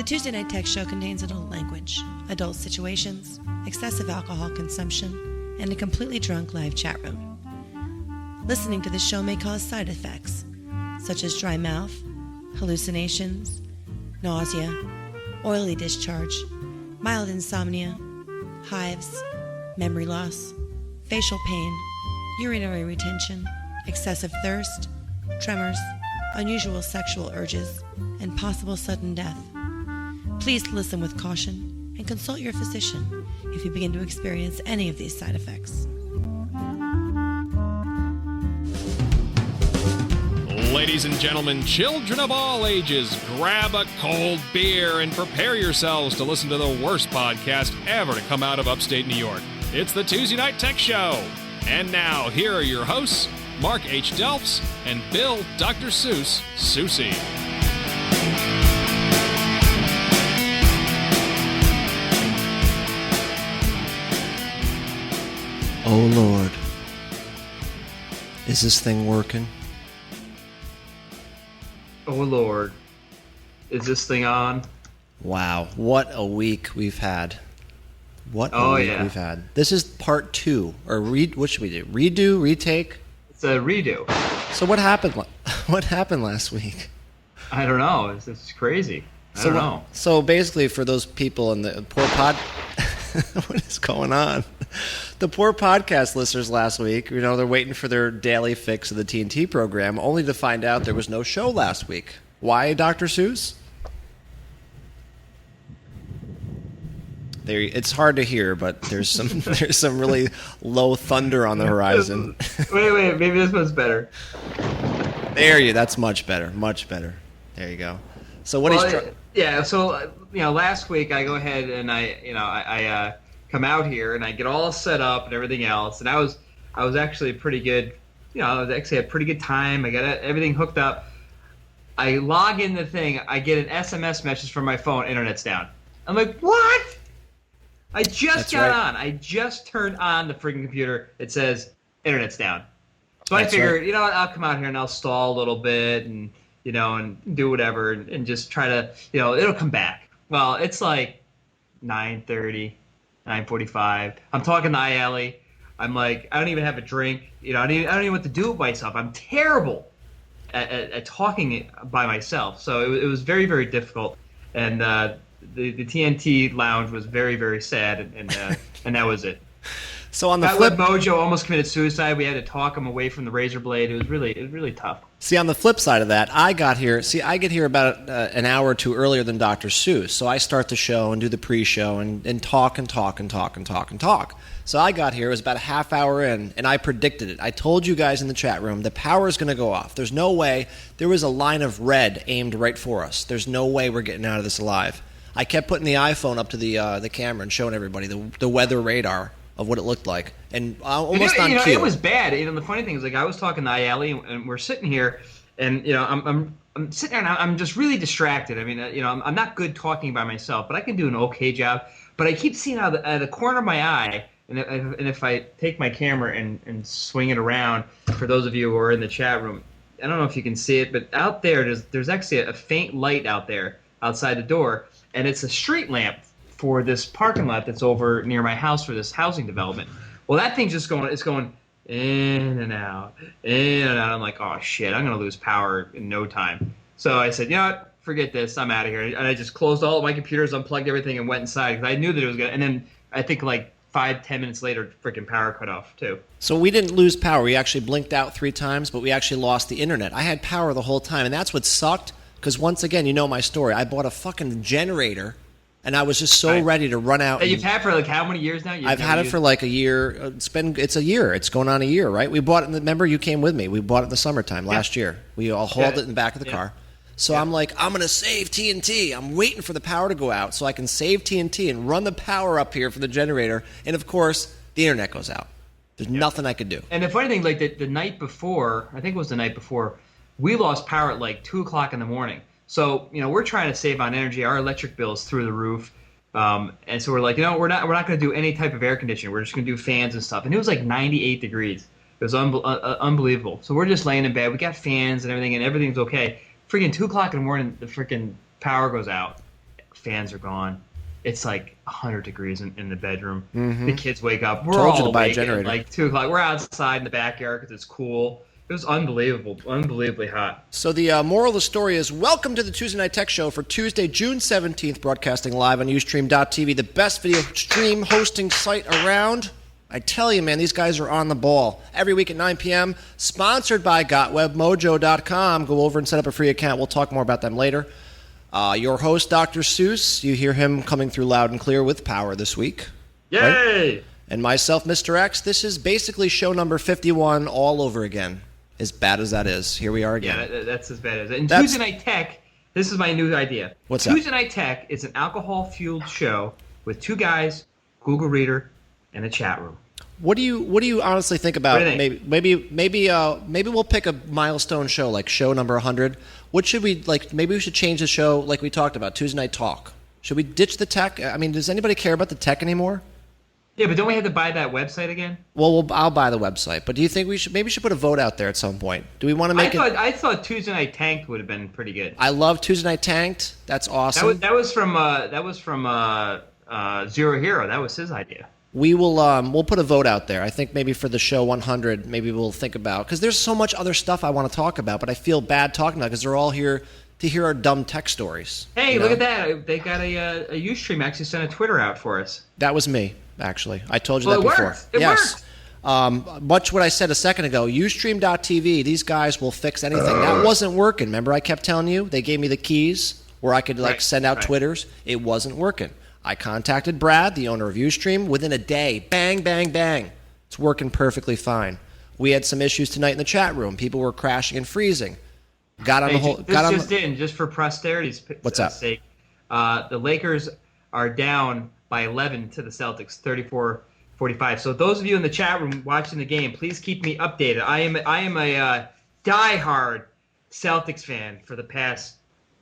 The Tuesday Night Tech Show contains adult language, adult situations, excessive alcohol consumption, and a completely drunk live chat room. Listening to this show may cause side effects, such as dry mouth, hallucinations, nausea, oily discharge, mild insomnia, hives, memory loss, facial pain, urinary retention, excessive thirst, tremors, unusual sexual urges, and possible sudden death. Please listen with caution and consult your physician if you begin to experience any of these side effects. Ladies and gentlemen, children of all ages, grab a cold beer and prepare yourselves to listen to the worst podcast ever to come out of upstate New York. It's the Tuesday Night Tech Show. And now, here are your hosts, Mark H. Delps and Bill Dr. Seuss Susie. Oh Lord, is this thing working? Oh Lord, is this thing on? Wow, what a week we've had. What a week we've had. This is part 2, or what should we do? Redo, retake? It's a redo. So what happened? What happened last week? I don't know. It's crazy. I don't know. So basically, for those people in the poor what is going on? The poor podcast listeners last week, they're waiting for their daily fix of the TNT program, only to find out there was no show last week. Why, Dr. Seuss? It's hard to hear, but there's some really low thunder on the horizon. Wait, maybe this one's better. That's much better, much better. There you go. So last week I go ahead and I come out here and I get all set up and everything else, and I was actually pretty good. I actually had a pretty good time. I got everything hooked up. I log in the thing. I get an SMS message from my phone. Internet's down. I'm like, what? I just got on. I just turned on the freaking computer. It says internet's down. So I figured, I'll come out here and I'll stall a little bit and and do whatever and just try to, it'll come back. Well, it's like 9:30, 9:45. I'm talking to iAlley. I'm like, I don't even have a drink. I don't even know what to do with myself. I'm terrible at talking by myself. So it was very, very difficult. And the TNT lounge was very, very sad, and that was it. So on the flip, Mojo almost committed suicide. We had to talk him away from the razor blade. It was really tough. See, on the flip side of that, I get here about an hour or two earlier than Dr. Seuss. So I start the show and do the pre-show and talk. So I got here, it was about a half hour in, and I predicted it. I told you guys in the chat room, the power is going to go off. There's no way. There was a line of red aimed right for us. There's no way we're getting out of this alive. I kept putting the iPhone up to the camera and showing everybody the weather radar of what it looked like, and almost on cue. It was bad. The funny thing is, I was talking to iAlley, and we're sitting here, and I'm sitting there, and I'm just really distracted. I mean, I'm not good talking by myself, but I can do an okay job. But I keep seeing out of the corner of my eye, and if I take my camera and swing it around, for those of you who are in the chat room, I don't know if you can see it, but out there, there's actually a faint light out there outside the door. And it's a street lamp for this parking lot that's over near my house for this housing development. Well, that thing's just going in and out, in and out. I'm like, oh, shit, I'm going to lose power in no time. So I said, what? Forget this. I'm out of here. And I just closed all of my computers, unplugged everything, and went inside because I knew that it was going to. And then I think like 5-10 minutes later, freaking power cut off, too. So we didn't lose power. We actually blinked out 3 times, but we actually lost the internet. I had power the whole time, and that's what sucked. Because once again, you know my story. I bought a fucking generator, and I was just so ready to run out. That you've had for like how many years now? I've had it for like a year. It's a year. It's going on a year, right? We bought it. Remember, you came with me. We bought it in the summertime last year. We all hauled it in the back of the car. So I'm like, I'm going to save TNT. I'm waiting for the power to go out so I can save TNT and run the power up here for the generator. And, of course, the internet goes out. There's nothing I could do. And the funny thing, like the night before, I think it was the night before, we lost power at like 2 o'clock in the morning. So, we're trying to save on energy. Our electric bill is through the roof. And so we're like, we're not going to do any type of air conditioning. We're just going to do fans and stuff. And it was like 98 degrees. It was unbelievable. So we're just laying in bed. We got fans and everything's okay. Freaking 2 o'clock in the morning, the freaking power goes out. fans are gone. It's like 100 degrees in the bedroom. The kids wake up. We're Told you all to buy a awake at generator. like 2 o'clock. We're outside in the backyard because it's cool. It was unbelievably hot. So the moral of the story is, welcome to the Tuesday Night Tech Show for Tuesday, June 17th, broadcasting live on Ustream.tv, the best video stream hosting site around. I tell you, man, these guys are on the ball. Every week at 9 p.m., sponsored by GotWebMojo.com. Go over and set up a free account. We'll talk more about them later. Your host, Dr. Seuss, you hear him coming through loud and clear with power this week. Yay! Right? And myself, Mr. X. This is basically show number 51 all over again. As bad as that is, here we are again. Yeah, that's as bad as it. And Tuesday Night Tech, this is my new idea. What's that? Tuesday Night Tech is an alcohol-fueled show with 2 guys, Google Reader, and a chat room. What do you honestly think about? What do you think? Maybe we'll pick a milestone show like show number 100. What should we like? Maybe we should change the show like we talked about Tuesday Night Talk. Should we ditch the tech? I mean, does anybody care about the tech anymore? Yeah, but don't we have to buy that website again? Well, I'll buy the website. But do you think we should put a vote out there at some point? Do we want to make it? I thought Tuesday Night Tanked would have been pretty good. I love Tuesday Night Tanked. That's awesome. That was from Zero Hero. That was his idea. We will we'll put a vote out there. I think maybe for the show 100, maybe we'll think about, because there's so much other stuff I want to talk about, but I feel bad talking about it because they're all here to hear our dumb tech stories. Hey, you know? look at that! They got a Ustream actually sent a Twitter out for us. That was me, actually. I told you Well, that it before. worked. It worked. Much what I said a second ago. Ustream.tv. These guys will fix anything. That wasn't working. Remember, I kept telling you they gave me the keys where I could send out Twitters. It wasn't working. I contacted Brad, the owner of Ustream, within a day. Bang, bang, bang. It's working perfectly fine. We had some issues tonight in the chat room. People were crashing and freezing. Just for posterity's What's up? sake, the Lakers are down by 11 to the Celtics, 34-45. So those of you in the chat room watching the game, please keep me updated. I am a diehard Celtics fan for the past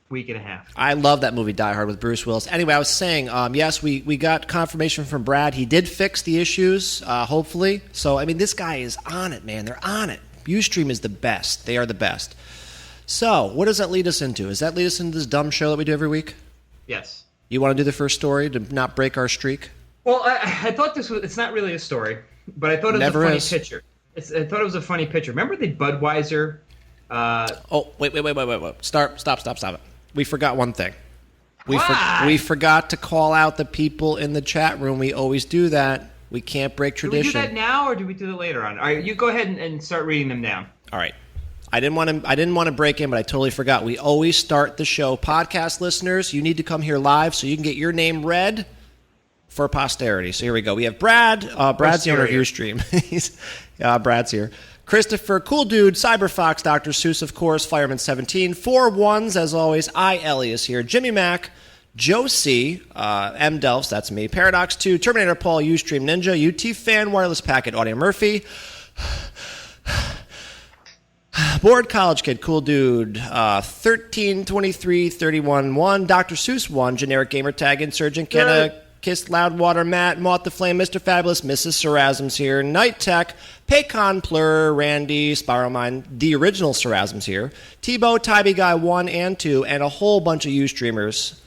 week and a half. I love that movie Die Hard with Bruce Willis. Anyway, I was saying, yes, we got confirmation from Brad. He did fix the issues, hopefully. So, I mean, this guy is on it, man. They're on it. Ustream is the best. They are the best. So, what does that lead us into? Does that lead us into this dumb show that we do every week? Yes. You want to do the first story to not break our streak? Well, I thought it's not really a story, but I thought it was a funny picture. I thought it was a funny picture. Remember the Budweiser? Wait. Stop it. We forgot one thing. Why? We forgot to call out the people in the chat room. We always do that. We can't break tradition. Do we do that now, or do we do that later on? All right, you go ahead and start reading them down. All right. I didn't want to break in, but I totally forgot. We always start the show. Podcast listeners, you need to come here live so you can get your name read for posterity. So here we go. We have Brad. Brad's the owner of Ustream. Brad's here. Christopher, Cool Dude, Cyberfox, Dr. Seuss, of course, Fireman17, 4 ones, as always. Ellie is here. Jimmy Mac, Joe C, M. Delphs, that's me. Paradox 2, Terminator Paul, Ustream Ninja, UT Fan, Wireless Packet, Audio Murphy. Bored College Kid, Cool Dude, 13, 23, 31, 1, Dr. Seuss 1, Generic Gamer Tag, Insurgent, Kenna, Kiss Loudwater, Matt, Moth the Flame, Mr. Fabulous, Mrs. Sarasm's here, Night Tech, Paycon, Plur, Randy, Spiralmine, the original Sarasm's here, Tebow, Tybee Guy 1 and 2, and a whole bunch of Ustreamers.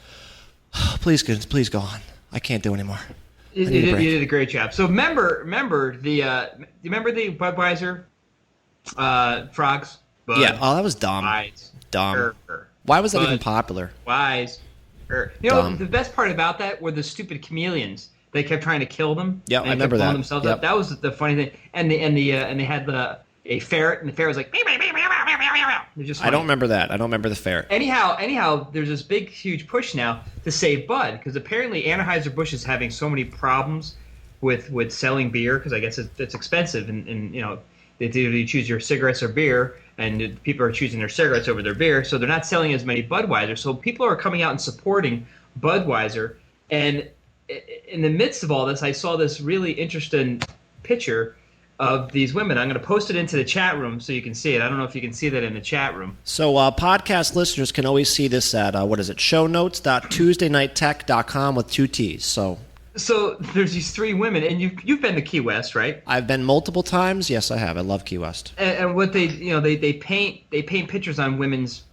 Please go on. I can't do anymore. You did a great job. So remember the Budweiser frogs? Bud, yeah. Oh, that was dumb. Wise, Dumb. Why was that Bud, even popular? Wise. You know, the best part about that were the stupid chameleons. They kept trying to kill them. Yeah, I remember that. Themselves up. That was the funny thing. And they had a ferret, and the ferret was like. Just I don't remember that. I don't remember the ferret. Anyhow, there's this big, huge push now to save Bud because apparently Anheuser-Busch is having so many problems with selling beer because I guess it's expensive and you know they do choose your cigarettes or beer. And people are choosing their cigarettes over their beer, so they're not selling as many Budweiser. So people are coming out and supporting Budweiser. And in the midst of all this, I saw this really interesting picture of these women. I'm going to post it into the chat room so you can see it. I don't know if you can see that in the chat room. So podcast listeners can always see this at, shownotes.tuesdaynightTech.com with 2 T's. So there's these 3 women, and you've been to Key West, right? I've been multiple times. Yes, I have. I love Key West. And what they paint pictures on women's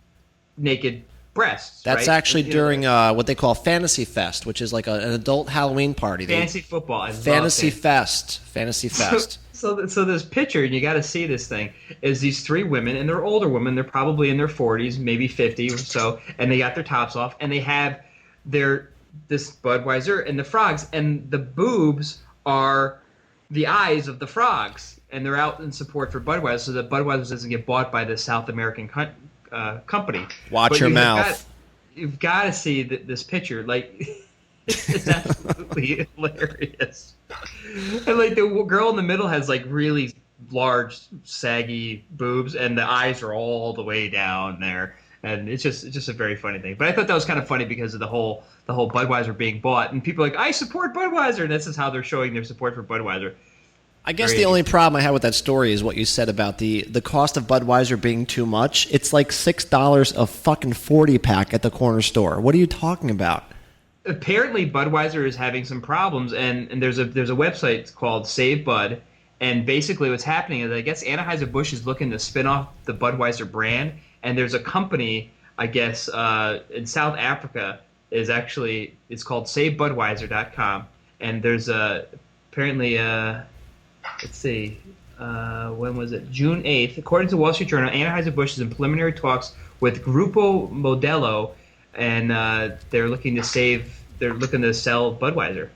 naked breasts. That's right? actually during what they call Fantasy Fest, which is like an adult Halloween party. Fantasy football. Fantasy Fest. So this picture, and you got to see this thing, is these three women, and they're older women. They're probably in their 40s, maybe 50 or so, and they got their tops off, and they have this Budweiser and the frogs, and the boobs are the eyes of the frogs, and they're out in support for Budweiser, so that Budweiser doesn't get bought by the South American company. Watch your mouth. You've got to see this picture. Like, it's absolutely hilarious. And like the girl in the middle has like really large, saggy boobs, and the eyes are all the way down there. And it's just a very funny thing. But I thought that was kind of funny because of the whole Budweiser being bought, and people are like, I support Budweiser, and this is how they're showing their support for Budweiser. I guess the only problem I had with that story is what you said about the cost of Budweiser being too much. It's like $6 a fucking 40-pack at the corner store. What are you talking about? Apparently, Budweiser is having some problems, and there's a website called Save Bud, and basically what's happening is I guess Anheuser-Busch is looking to spin off the Budweiser brand, and there's a company, I guess, in South Africa it's called SaveBudweiser.com, and there's apparently let's see, when was it? June 8th. According to Wall Street Journal, Anheuser-Busch is in preliminary talks with Grupo Modelo, and they're looking to sell Budweiser.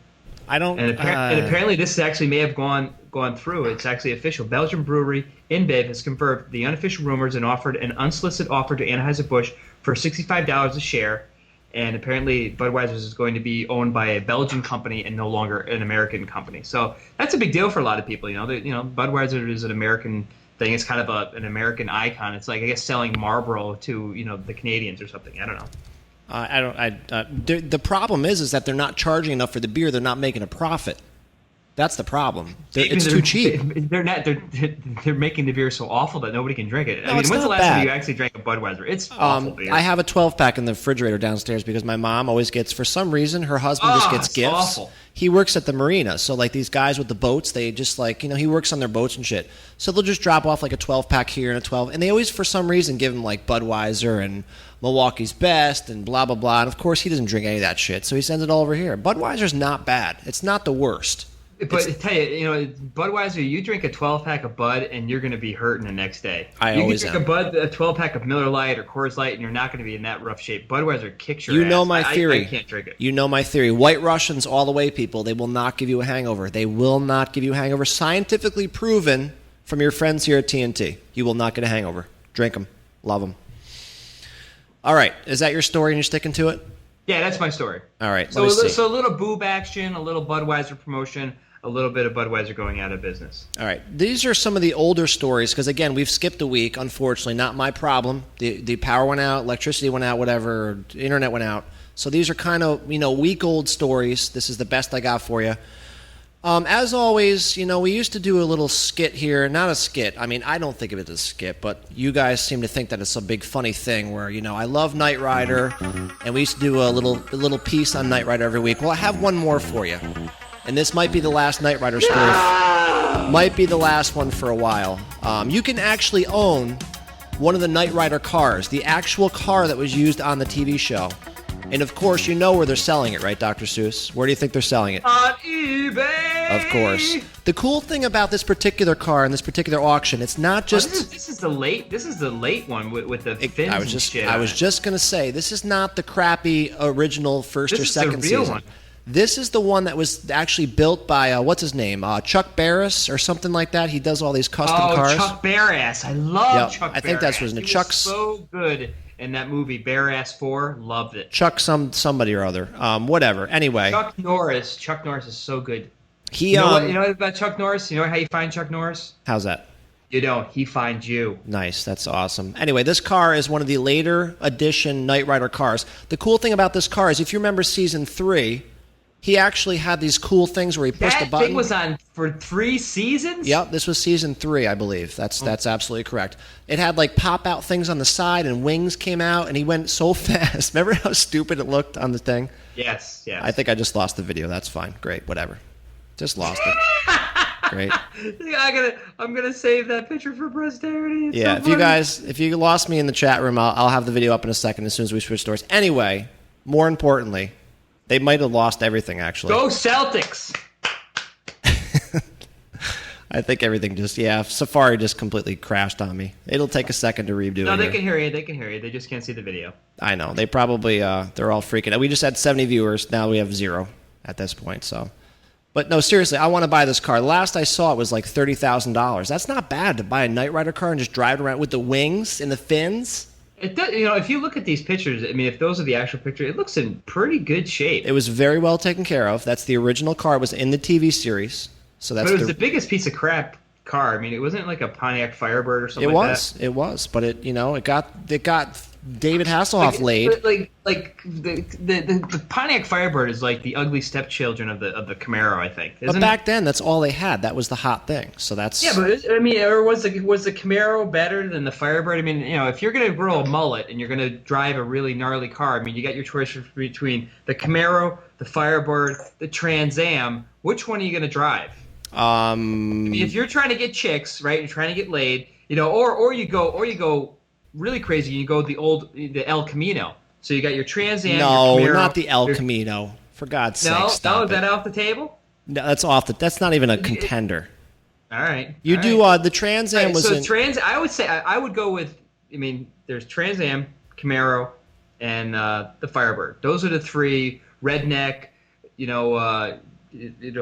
And apparently this actually may have gone through. It's actually official. Belgian brewery InBev has confirmed the unofficial rumors and offered an unsolicited offer to Anheuser-Busch for $65 a share. And apparently Budweiser is going to be owned by a Belgian company and no longer an American company. So that's a big deal for a lot of people. Budweiser is an American thing. It's kind of an American icon. It's like, I guess, selling Marlboro to the Canadians or something. I don't know. The problem is that they're not charging enough for the beer. They're not making a profit. That's the problem. It's too cheap. They're not. They're making the beer so awful that nobody can drink it. No, when's the last bad. time you actually drank a Budweiser? It's awful beer. I have a 12-pack in the refrigerator downstairs because my mom always gets, for some reason, her husband just gets gifts. Awful. He works at the marina, so like these guys with the boats, they just like, he works on their boats and shit. So they'll just drop off like a 12-pack here and a 12, and they always, for some reason, give him like Budweiser and Milwaukee's Best and blah, blah, blah. And of course, he doesn't drink any of that shit, so he sends it all over here. Budweiser's not bad. It's not the worst. But I tell you, Budweiser, you drink a 12-pack of Bud, and you're going to be hurting the next day. You can drink a 12-pack of Miller Lite or Coors Light, and you're not going to be in that rough shape. Budweiser kicks your ass. You know my theory. I can't drink it. You know my theory. White Russians all the way, people. They will not give you a hangover. They will not give you a hangover. Scientifically proven from your friends here at TNT. You will not get a hangover. Drink them. Love them. All right. Is that your story, and you're sticking to it? Yeah, that's my story. All right. So a little boob action, a little Budweiser promotion, a little bit of Budweiser going out of business. All right. These are some of the older stories because, again, we've skipped a week, unfortunately. Not my problem. The power went out, electricity went out, whatever, internet went out. So these are kind of, week-old stories. This is the best I got for you. As always, we used to do a little skit here. Not a skit. I mean, I don't think of it as a skit, but you guys seem to think that it's a big funny thing where, I love Knight Rider, and we used to do a little piece on Knight Rider every week. Well, I have one more for you. And this might be the last Knight Rider story. Might be the last one for a while. You can actually own one of the Knight Rider cars, the actual car that was used on the TV show. And, of course, you know where they're selling it, right, Dr. Seuss? Where do you think they're selling it? On eBay! Of course. The cool thing about this particular car and this particular auction, it's not just... This is the late one with the fins and shit. I was just going to say, this is not the crappy original first or second season. This is the real one. This is the one that was actually built by, what's his name, Chuck Barris or something like that. He does all these custom cars. Chuck Barris. I love Chuck Barris. I think that's what his name. He was so good in that movie, Barris 4. Loved it. Chuck somebody or other. Whatever. Anyway. Chuck Norris. Chuck Norris is so good. You know what about Chuck Norris? You know how you find Chuck Norris? How's that? You don't. He finds you. Nice. That's awesome. Anyway, this car is one of the later edition Knight Rider cars. The cool thing about this car is if you remember Season 3... he actually had these cool things where he pushed a button. That thing was on for 3 seasons? Yep, this was Season 3, I believe. That's absolutely correct. It had like pop-out things on the side and wings came out, and he went so fast. Remember how stupid it looked on the thing? Yes. I think I just lost the video. That's fine. Great, whatever. Just lost it. Great. I'm gonna save that picture for posterity. It's Yeah, so funny. if you lost me in the chat room, I'll have the video up in a second as soon as we switch stores. Anyway, more importantly, they might have lost everything, actually. Go Celtics. I think everything Safari just completely crashed on me. It'll take a second to redo No, it. they can hear you. They can hear you. They just can't see the video. I know. They probably, they're all freaking out. We just had 70 viewers. Now we have 0 at this point, so. But no, seriously, I want to buy this car. Last I saw it was like $30,000. That's not bad to buy a Knight Rider car and just drive it around with the wings and the fins. It does, if you look at these pictures, I mean, if those are the actual pictures, it looks in pretty good shape. It was very well taken care of. That's the original car. It was in the TV series. So that's But it was the biggest piece of crap car. I mean, it wasn't like a Pontiac Firebird or something like that. It was, but it got David Hasselhoff laid. The Pontiac Firebird is like the ugly stepchildren of the Camaro, I think. But back then, that's all they had. That was the hot thing. So that's but I mean, or was the Camaro better than the Firebird? I mean, if you're gonna grow a mullet and you're gonna drive a really gnarly car, I mean, you got your choice between the Camaro, the Firebird, the Trans Am. Which one are you gonna drive? I mean, if you're trying to get chicks, right? You're trying to get laid, or you go really crazy. You go the El Camino. So you got your Trans Am. No, your Camaro, not the El Camino. For God's sake, stop is that off the table? No, that's That's not even a contender. All right. You all do right. the Trans Am was so I would say I would go with. I mean, there's Trans Am, Camaro, and the Firebird. Those are the three. Redneck,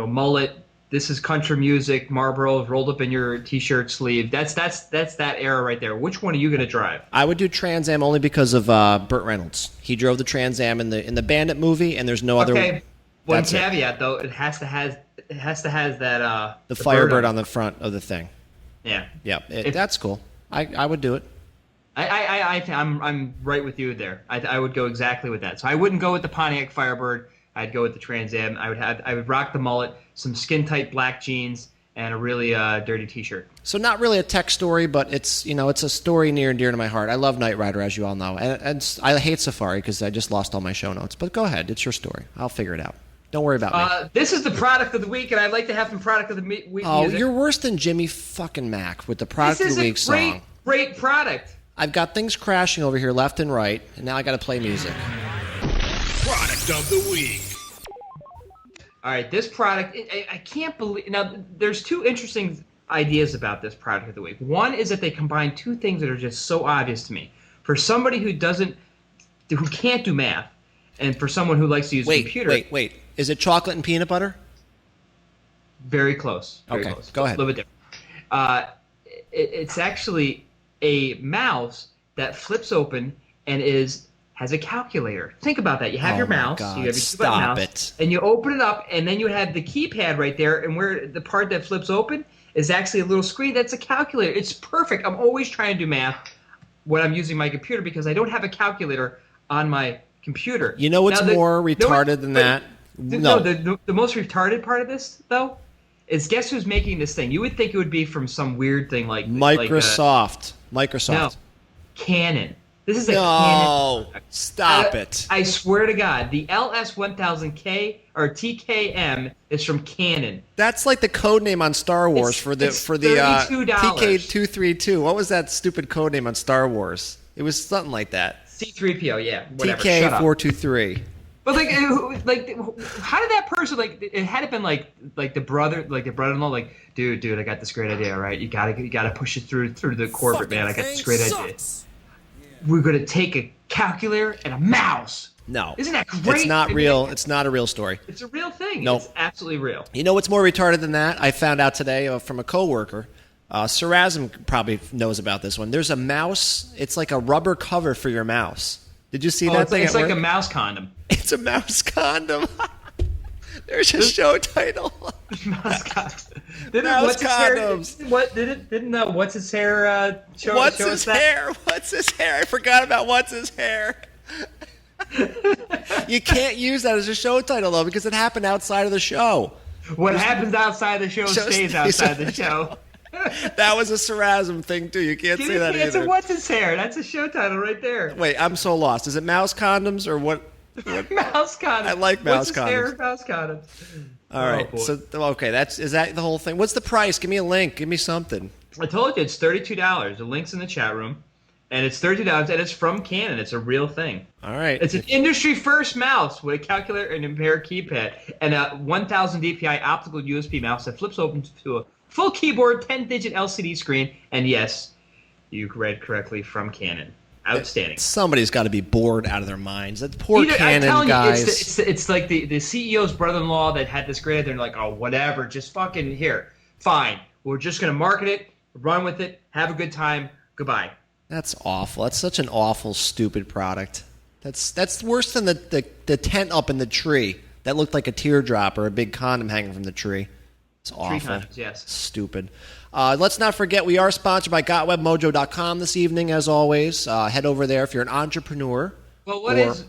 mullet. This is country music, Marlboro rolled up in your t-shirt sleeve. That's that era right there. Which one are you going to drive? I would do Trans Am only because of Burt Reynolds. He drove the Trans Am in the Bandit movie, and there's no other. Okay, one caveat though, it has to have that the Firebird on the front of the thing. Yeah, yeah, that's cool. I would do it. I'm right with you there. I would go exactly with that. So I wouldn't go with the Pontiac Firebird. I'd go with the Trans Am. I would rock the mullet, some skin tight black jeans, and a really dirty T-shirt. So not really a tech story, but it's a story near and dear to my heart. I love Knight Rider, as you all know, and I hate Safari because I just lost all my show notes. But go ahead, it's your story. I'll figure it out. Don't worry about me. This is the product of the week, and I'd like to have some product of the week. Oh, music. You're worse than Jimmy fucking Mac with the product of the week song. This is a great product. I've got things crashing over here left and right, and now I got to play music. Product of the week. All right, this product, I can't believe. Now, there's two interesting ideas about this product of the week. One is that they combine two things that are just so obvious to me. For somebody who can't do math, and for someone who likes to use a computer. Wait. Is it chocolate and peanut butter? Very close. Very close. Go ahead. A little bit different. It's actually a mouse that flips open and has a calculator. Think about that. You have your mouse. God, you have your stop mouse, it. and you open it up, and then you have the keypad right there, and where the part that flips open is actually a little screen that's a calculator. It's perfect. I'm always trying to do math when I'm using my computer because I don't have a calculator on my computer. You know what's more retarded than that? No, the most retarded part of this, though, is guess who's making this thing? You would think it would be from some weird thing like Microsoft. No, Canon. This is a Canon. No, stop it. I swear to God, the LS1000K or TKM is from Canon. That's like the code name on Star Wars for the $32. TK232. What was that stupid code name on Star Wars? It was something like that. C3PO, yeah, whatever. TK423. But how did that person it had it been like the brother-in-law, like, dude, I got this great idea, right? You gotta push it through the corporate, man. I got this great idea. We're gonna take a calculator and a mouse. No, isn't that great? It's not real. It's not a real story. It's a real thing. Nope. It's absolutely real. You know what's more retarded than that? I found out today from a coworker. Sarazim probably knows about this one. There's a mouse. It's like a rubber cover for your mouse. Did you see that thing? It's like a mouse condom. It's a mouse condom. There's a show title. Mouse condoms. Didn't What's His Hair show What's show his us hair? What's his hair? I forgot about What's His Hair. You can't use that as a show title, though, because it happened outside of the show. What happens outside the show stays outside the show. That was a Sarazim thing, too. You can't say that it's either. A What's His Hair? That's a show title right there. Wait, I'm so lost. Is it mouse condoms or what? Mouse condoms. I like mouse What's His Hair? condoms. Mouse condoms. All right. boy. So okay, is that the whole thing? What's the price? Give me a link. Give me something. I told you it's $32. The link's in the chat room, and it's $32, and it's from Canon. It's a real thing. All right. It's an industry-first mouse with a calculator and a pair keypad, and a 1000 DPI optical USB mouse that flips open to a full keyboard, 10-digit LCD screen, and yes, you read correctly, from Canon. Outstanding. Somebody's got to be bored out of their minds. That poor I'm Canon telling guys. you, it's like the CEO's brother-in-law that had this great idea. They're like, oh, whatever, just fucking here. Fine. We're just going to market it, run with it, have a good time. Goodbye. That's awful. That's such an awful, stupid product. That's worse than the tent up in the tree that looked like a teardrop or a big condom hanging from the tree. It's awful. Tree condoms, yes. Stupid. Let's not forget we are sponsored by GotWebMojo.com this evening, as always. Head over there if you're an entrepreneur. Well, what is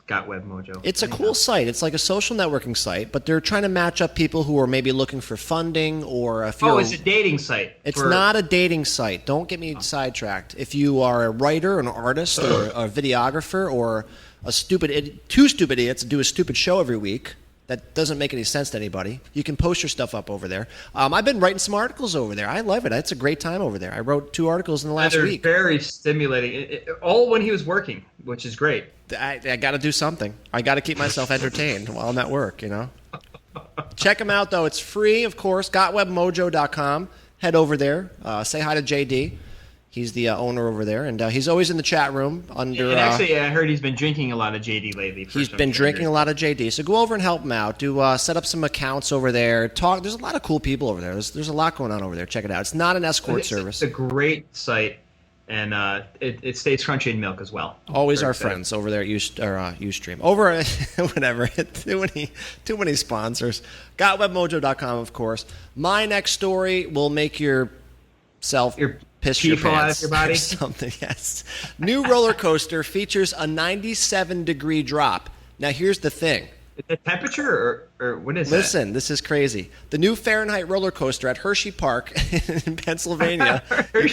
GotWebMojo? It's a cool site. It's like a social networking site, but they're trying to match up people who are maybe looking for funding or if you're... Oh, it's a dating site. It's not a dating site. Don't get me sidetracked. If you are a writer, an artist, or a videographer, or two stupid idiots do a stupid show every week that doesn't make any sense to anybody, you can post your stuff up over there. I've been writing some articles over there. I love it. It's a great time over there. I wrote 2 articles in the last week. They're very stimulating. All when he was working, which is great. I got to do something. I got to keep myself entertained while I'm at work, you know. Check them out, though. It's free, of course. GotWebMojo.com. Head over there. Say hi to JD. He's the owner over there, and he's always in the chat room. Under. And actually, I heard he's been drinking a lot of JD lately. He's been drinking a lot of JD, so go over and help him out. Do set up some accounts over there. Talk. There's a lot of cool people over there. There's a lot going on over there. Check it out. It's not an escort service. It's a great site, and it stays crunchy in milk as well. Always our friends over there at Ustream. Over whatever. Too many sponsors. GotWebMojo.com, of course. My next story will make yourself piss your pants out of your body. Or something. Yes. New roller coaster features a 97-degree drop. Now here's the thing. Is it temperature or what is Listen, this is crazy. The new Fahrenheit roller coaster at Hershey Park in Pennsylvania. You're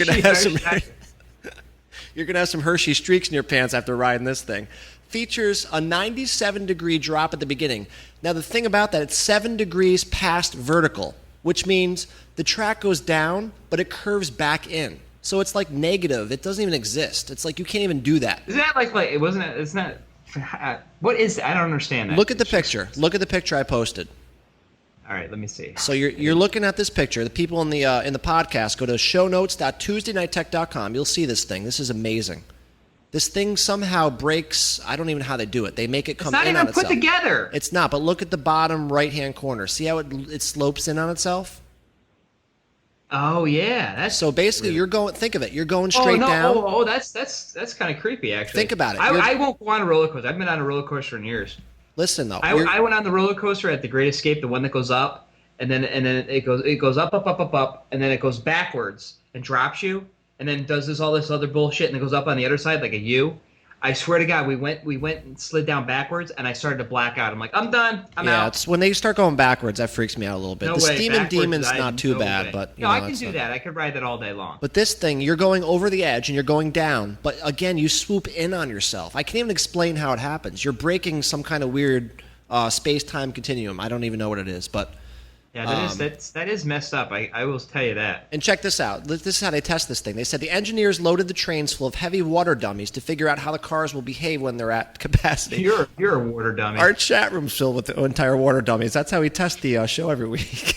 gonna have some Hershey streaks in your pants after riding this thing. Features a 97-degree drop at the beginning. Now the thing about that, it's 7 degrees past vertical, which means the track goes down, but it curves back in. So it's like negative. It doesn't even exist. It's like you can't even do that. Is that like it wasn't? It's not. What is? I don't understand that. Look at the picture. Look at the picture I posted. All right, let me see. So you're looking at this picture. The people in the podcast, go to shownotes.tuesdaynightech.com. You'll see this thing. This is amazing. This thing somehow breaks. I don't even know how they do it. They make it come in on itself. It's not even put together. It's not. But look at the bottom right-hand corner. See how it slopes in on itself? Oh yeah, that's so basically weird. You're going. Think of it. You're going straight down. Oh, that's kind of creepy actually. Think about it. I won't go on a roller coaster. I've been on a roller coaster in years. Listen though, I went on the roller coaster at the Great Escape, the one that goes up, and then it goes up, and then it goes backwards and drops you, and then does all this other bullshit, and it goes up on the other side like a U. I swear to God, we went and slid down backwards, and I started to black out. I'm like, I'm done. I'm out. Yeah, it's when they start going backwards that freaks me out a little bit. No the way. Steam and Demon's not too bad, but I can do that. I could ride that all day long. But this thing, you're going over the edge and you're going down, but again, you swoop in on yourself. I can't even explain how it happens. You're breaking some kind of weird space-time continuum. I don't even know what it is, but yeah, that is messed up. I will tell you that. And check this out. This is how they test this thing. They said the engineers loaded the trains full of heavy water dummies to figure out how the cars will behave when they're at capacity. You're a water dummy. Our chat room's filled with the entire water dummies. That's how we test the show every week.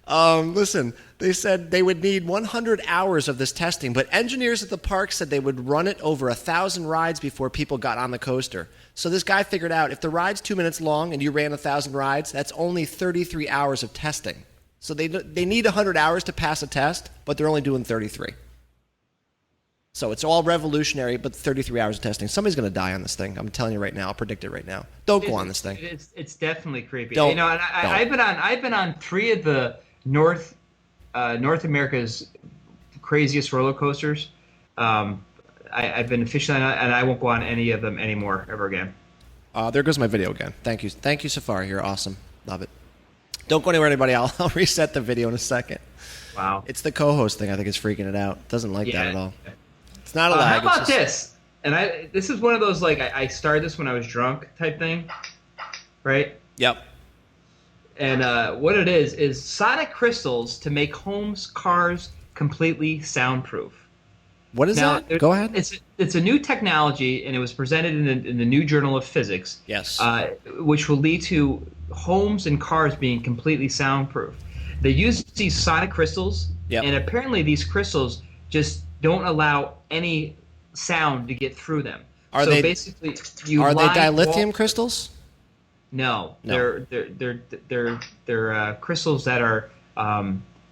Listen, they said they would need 100 hours of this testing, but engineers at the park said they would run it over 1,000 rides before people got on the coaster. So this guy figured out if the ride's 2 minutes long and you ran 1,000 rides, that's only 33 hours of testing. So they need 100 hours to pass a test, but they're only doing 33. So it's all revolutionary, but 33 hours of testing. Somebody's going to die on this thing. I'm telling you right now. I'll predict it right now. Don't go on this thing. It's definitely creepy. Don't. I've been on 3 of the North America's craziest roller coasters. I've been officially on, and I won't go on any of them anymore ever again. There goes my video again. Thank you, Safari. You're awesome. Love it. Don't go anywhere, anybody. I'll reset the video in a second. Wow. It's the co-host thing. I think is freaking it out. Doesn't like that at all. It's not a lag. How about this? And this is one of those, like, I started this when I was drunk type thing, right? Yep. And what it is sonic crystals to make homes, cars completely soundproof. What is Now, that? Go ahead. It's a new technology, and it was presented in the New Journal of Physics. Yes. Which will lead to homes and cars being completely soundproof. They use these sonic crystals, Yep. and apparently these crystals just don't allow any sound to get through them. Are so they- basically, you Are they line dilithium wall- crystals? No, No. they're crystals that are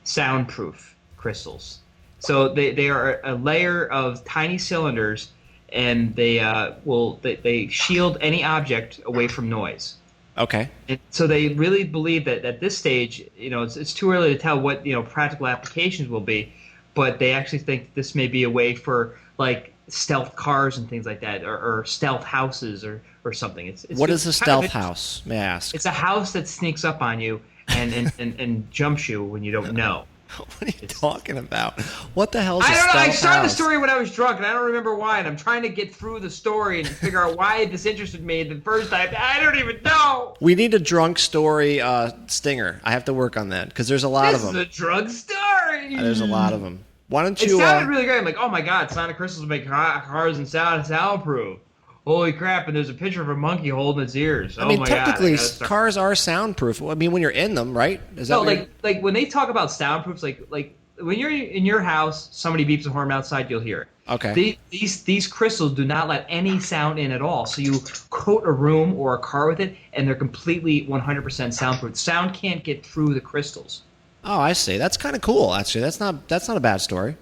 soundproof crystals. So they are a layer of tiny cylinders, and they shield any object away from noise. Okay. And so they really believe that at this stage, it's too early to tell what practical applications will be, but they actually think this may be a way for like stealth cars and things like that, or stealth houses or something. It's What is a kind of stealth interesting. house? May I ask? It's a house that sneaks up on you and jumps you when you don't know. What are you talking about? What the hell is a I don't know. I stealth started the house? story when I was drunk, and I don't remember why. And I'm trying to get through the story and figure out why this interested me the first time. I don't even know. We need a drunk story stinger. I have to work on that because there's a lot This of is them. a drug story. There's a lot of them. Why don't It you? sounded really great. I'm like, oh my god, sonic crystals make cars and soundproof. Holy crap! And there's a picture of a monkey holding its ears. I mean, oh my technically, god, I gotta start- cars are soundproof. I mean, when you're in them, right? Is that No, what you're- like when they talk about soundproofs, like when you're in your house, somebody beeps a horn outside, you'll hear it. Okay. These crystals do not let any sound in at all. So you coat a room or a car with it, and they're completely 100% soundproof. Sound can't get through the crystals. Oh, I see. That's kind of cool. Actually, that's not a bad story.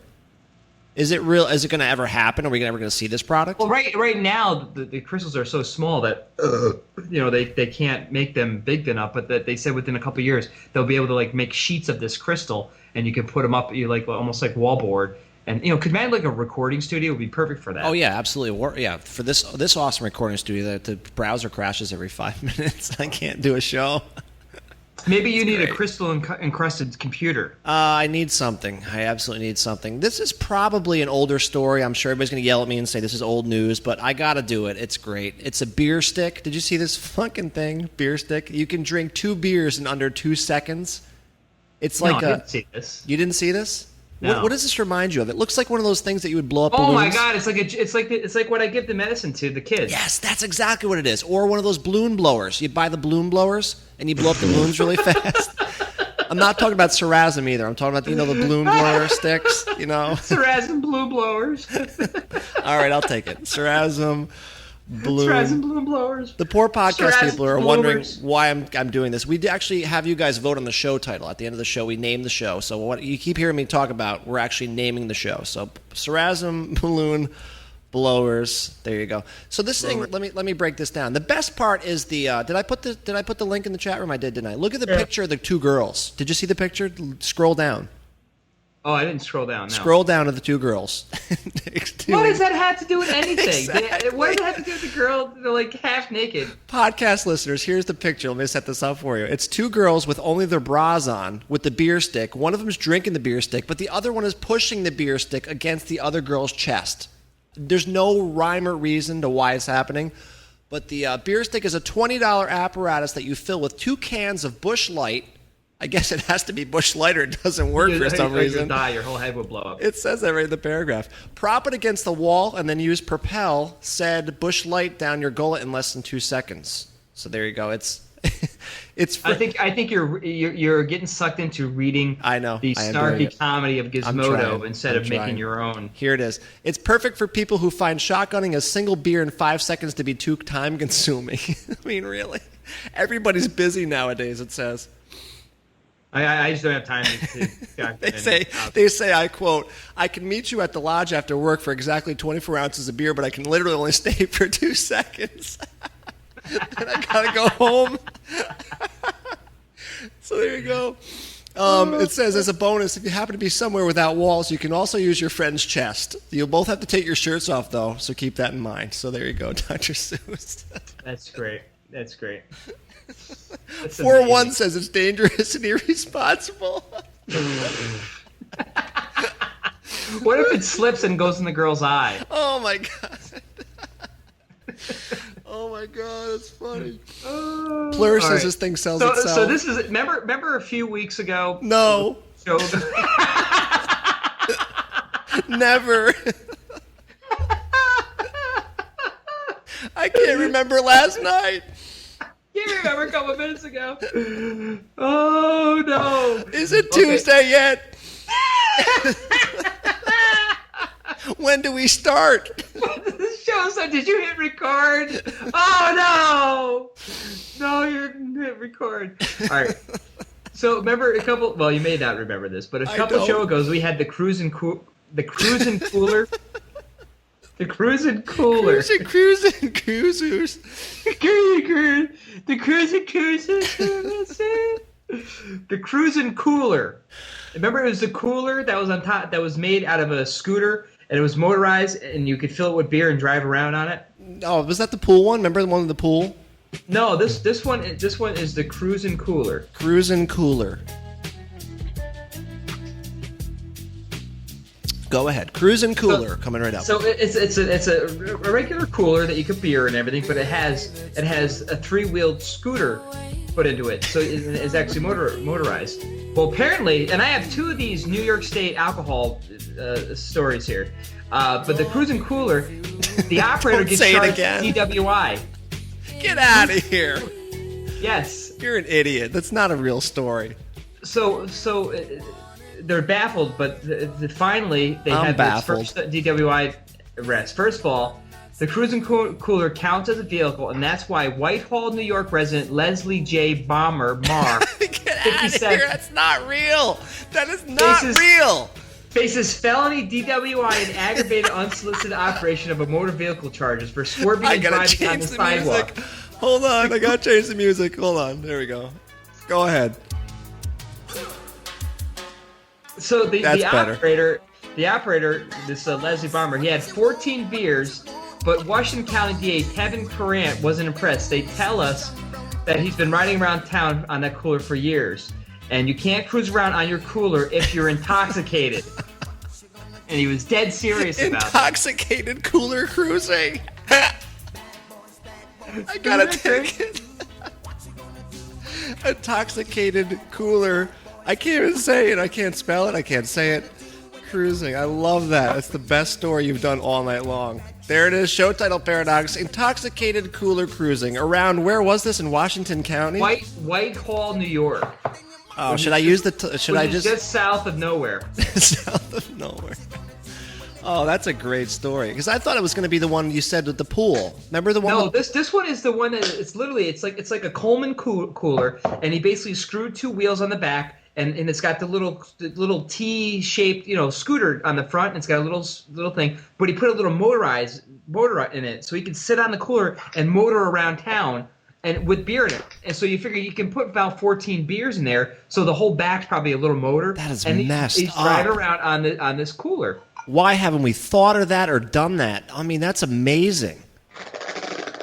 Is it real? Is it going to ever happen? Are we ever going to see this product? Well, right now the crystals are so small that they can't make them big enough. But that they said within a couple of years they'll be able to like make sheets of this crystal, and you can put them up, almost like wallboard. And could imagine like a recording studio would be perfect for that. Oh yeah, absolutely. Yeah, for this awesome recording studio, the browser crashes every 5 minutes. I can't do a show. Maybe you need a crystal encrusted computer. I need something. I absolutely need something. This is probably an older story. I'm sure everybody's going to yell at me and say this is old news, but I got to do it. It's great. It's a beer stick. Did you see this fucking thing? Beer stick. You can drink 2 beers in under 2 seconds. It's like I didn't see this. You didn't see this? No. What does this remind you of? It looks like one of those things that you would blow up Oh balloons. my god! It's like what I give the medicine to the kids. Yes, that's exactly what it is. Or one of those balloon blowers. You buy the balloon blowers and you blow up the balloons really fast. I'm not talking about Sarazim either. I'm talking about the balloon blower sticks. Sarazim blue blowers. All right, I'll take it. Sarazim balloon. Sarazim blue blowers. The poor podcast Sarazim people are wondering bloomers. why I'm doing this. We actually have you guys vote on the show title. At the end of the show, we name the show. So what you keep hearing me talk about, we're actually naming the show. So Sarazim balloon blowers. There you go. So this thing, let me break this down. The best part is the. Did I put the link in the chat room? I did, didn't I? Look at the picture of the 2 girls. Did you see the picture? Scroll down. Oh, I didn't scroll down. No. Scroll down to the 2 girls. What does that have to do with anything? Exactly. What does that have to do with the girl? They're like half naked. Podcast listeners, here's the picture. Let me set this up for you. It's 2 girls with only their bras on with the beer stick. One of them is drinking the beer stick, but the other one is pushing the beer stick against the other girl's chest. There's no rhyme or reason to why it's happening, but the beer stick is a $20 apparatus that you fill with 2 cans of Busch Light. I guess it has to be Busch Light or it doesn't work for some reason. You'll die. Your whole head would blow up. It says that right in the paragraph. Prop it against the wall and then use Propel said Busch Light down your gullet in less than 2 seconds. So there you go. It's I think you're getting sucked into reading. I know. The I am doing snarky it. comedy of I'm Gizmodo trying. instead I'm of trying. making your own. Here it is. It's perfect for people who find shotgunning a single beer in 5 seconds to be too time consuming. I mean, really? Everybody's busy nowadays, it says. I just don't have time to They say, I quote, I can meet you at the lodge after work for exactly 24 ounces of beer, but I can literally only stay for 2 seconds. Then I gotta go home. So there you go. It says, as a bonus, if you happen to be somewhere without walls, you can also use your friend's chest. You'll both have to take your shirts off, though, so keep that in mind. So there you go, Dr. Seuss. That's great. That's great. That's 4-1 amazing. says it's dangerous and irresponsible. What if it slips and goes in the girl's eye? Oh, my God. Oh my god, that's funny. All Plur says right. this thing sells So itself. this is remember a few weeks ago. No, Show, never. I can't remember last night. you remember a couple minutes ago? Oh no! Is it Okay. Tuesday yet? When do we start? This show. So did you hit record? Oh no! No, you didn't hit record. All right. So remember a couple. Well, you may not remember this, but a I couple don't. show ago we had the cruising cooler. The cruising cooler. The cruising cooler. Cruisers. The cruising The cruising cooler. Remember, it was the cooler that was on top, that was made out of a scooter, and it was motorized, and you could fill it with beer and drive around on it. Oh, was that the pool one? Remember the one with the pool? No, this one is the cruising cooler. Cruisin' Cooler. Go ahead. Cruisin' Cooler coming right up. So it's a regular cooler that you could beer and everything, but it has a 3-wheeled scooter put into it, so it's actually motorized. Well, apparently, and I have 2 of these New York State alcohol stories here, but the cruising cooler, the operator Don't gets say it charged again. DWI. Get out of here. Yes. You're an idiot. That's not a real story. So they're baffled, but finally they I'm had baffled. this first DWI arrest. First of all, the cruising cooler counts as a vehicle, and that's why Whitehall, New York resident Leslie J. Marr Get out of 57 here. That's not real. That is not Faces- real. faces felony DWI and aggravated unsolicited operation of a motor vehicle charges for swerving I and gotta driving on change the the sidewalk. music. Hold on. I gotta change the music. Hold on. There we go. Go ahead. So the That's better. operator, this Leslie Bomber, he had 14 beers, but Washington County DA Tevin Courant wasn't impressed. They tell us that he's been riding around town on that cooler for years, and you can't cruise around on your cooler if you're intoxicated. And he was dead serious about it. Intoxicated cooler cruising. I gotta take it. Intoxicated cooler. I can't even say it. I can't spell it. I can't say it. Cruising. I love that. That's the best story you've done all night long. There it is. Show title paradox. Intoxicated cooler cruising. Around, where was this? In Washington County? Whitehall, New York. Oh, should I use the... should Which I is just south of nowhere. South of nowhere. Oh, that's a great story. Because I thought it was going to be the one you said with the pool. Remember the one? No, with- this one is the one that it's literally it's like a Coleman cooler, and he basically screwed 2 wheels on the back, and it's got the little T-shaped scooter on the front, and it's got a little thing, but he put a little motor in it, so he could sit on the cooler and motor around town. And with beer in it, and so you figure you can put about 14 beers in there, so the whole back's probably a little motor. That is and messed he's up. driving around on this cooler. Why haven't we thought of that or done that? I mean, that's amazing.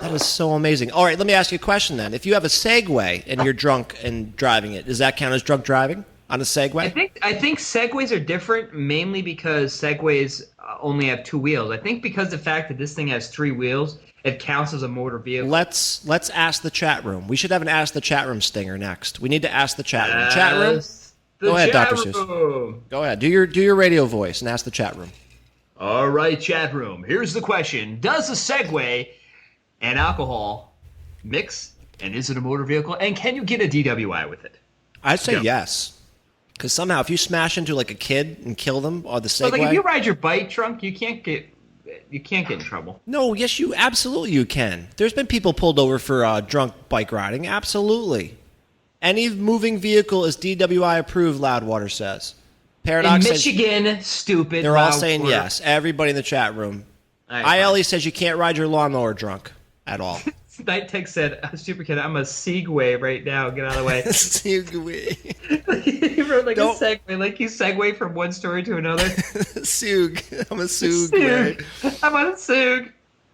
That is so amazing. All right, let me ask you a question then. If you have a Segway and you're drunk and driving it, does that count as drunk driving on a Segway? I think Segways are different mainly because Segways only have 2 wheels. I think because the fact that this thing has 3 wheels, it counts as a motor vehicle. Let's ask the chat room. We should have an Ask the Chat Room stinger next. We need to ask the chat room. Chat room? The Go ahead, chat Dr. Seuss. room. Go ahead. Do your radio voice and ask the chat room. All right, chat room. Here's the question: does a Segway and alcohol mix, and is it a motor vehicle? And can you get a DWI with it? I'd say Yeah. yes. Because somehow if you smash into like a kid and kill them or the So, Segway... like, if you ride your bike drunk, you can't get in trouble. No, yes, you absolutely you can. There's been people pulled over for drunk bike riding. Absolutely. Any moving vehicle is DWI approved, Loudwater says. In Paradox says Michigan, stupid. they're all Loudwater. saying yes. Everybody in the chat room. All right, ILE says you can't ride your lawnmower drunk at all. Night Tech said, "Super kid, I'm a Segway right now. Get out of the way." He wrote like Don't- a segue, like you segue from one story to another. Sug. I'm a Sug. Sug. I'm on a Sug.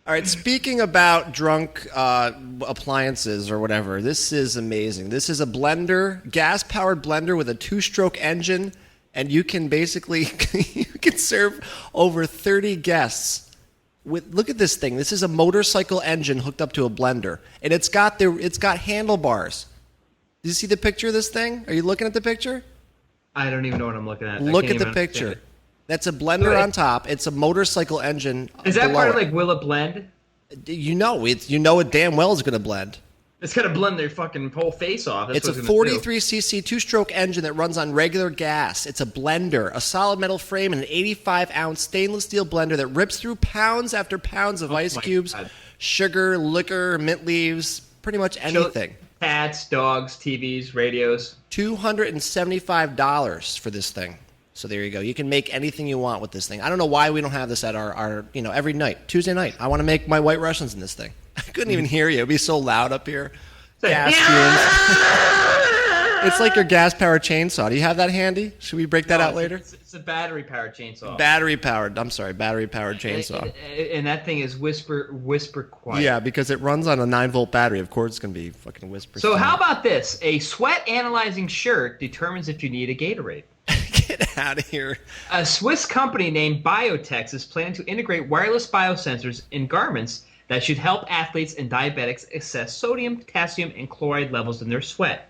All right, speaking about drunk appliances or whatever, this is amazing. This is a blender, gas-powered blender with a 2-stroke engine, and you can basically you can serve over 30 guests Look at this thing. This is a motorcycle engine hooked up to a blender, and it's got handlebars. Do you see the picture of this thing? Are you looking at the picture? I don't even know what I'm looking at. Look at the picture. That's a blender on top. It's a motorcycle engine. Is that below part of it. like will it blend? You know it damn well is going to blend. It's gonna blend their fucking whole face off. That's It's a what gonna do. 43cc two-stroke engine that runs on regular gas. It's a blender, a solid metal frame, and an 85-ounce stainless steel blender that rips through pounds after pounds of ice my cubes, God. sugar, liquor, mint leaves, pretty much anything. Cats, dogs, TVs, radios. $275 for this thing. So there you go. You can make anything you want with this thing. I don't know why we don't have this at our every night. Tuesday night, I want to make my White Russians in this thing. I couldn't even hear you. It'd be so loud up here. Gas fumes. It's like your gas-powered chainsaw. Do you have that handy? Should we break that out later? It's a battery-powered chainsaw. Battery-powered chainsaw. And that thing is whisper quiet. Yeah, because it runs on a 9-volt battery. Of course, it's going to be fucking whisper. So how about this? A sweat analyzing shirt determines if you need a Gatorade. Get out of here. A Swiss company named Biotex is planning to integrate wireless biosensors in garments that should help athletes and diabetics assess sodium, potassium, and chloride levels in their sweat.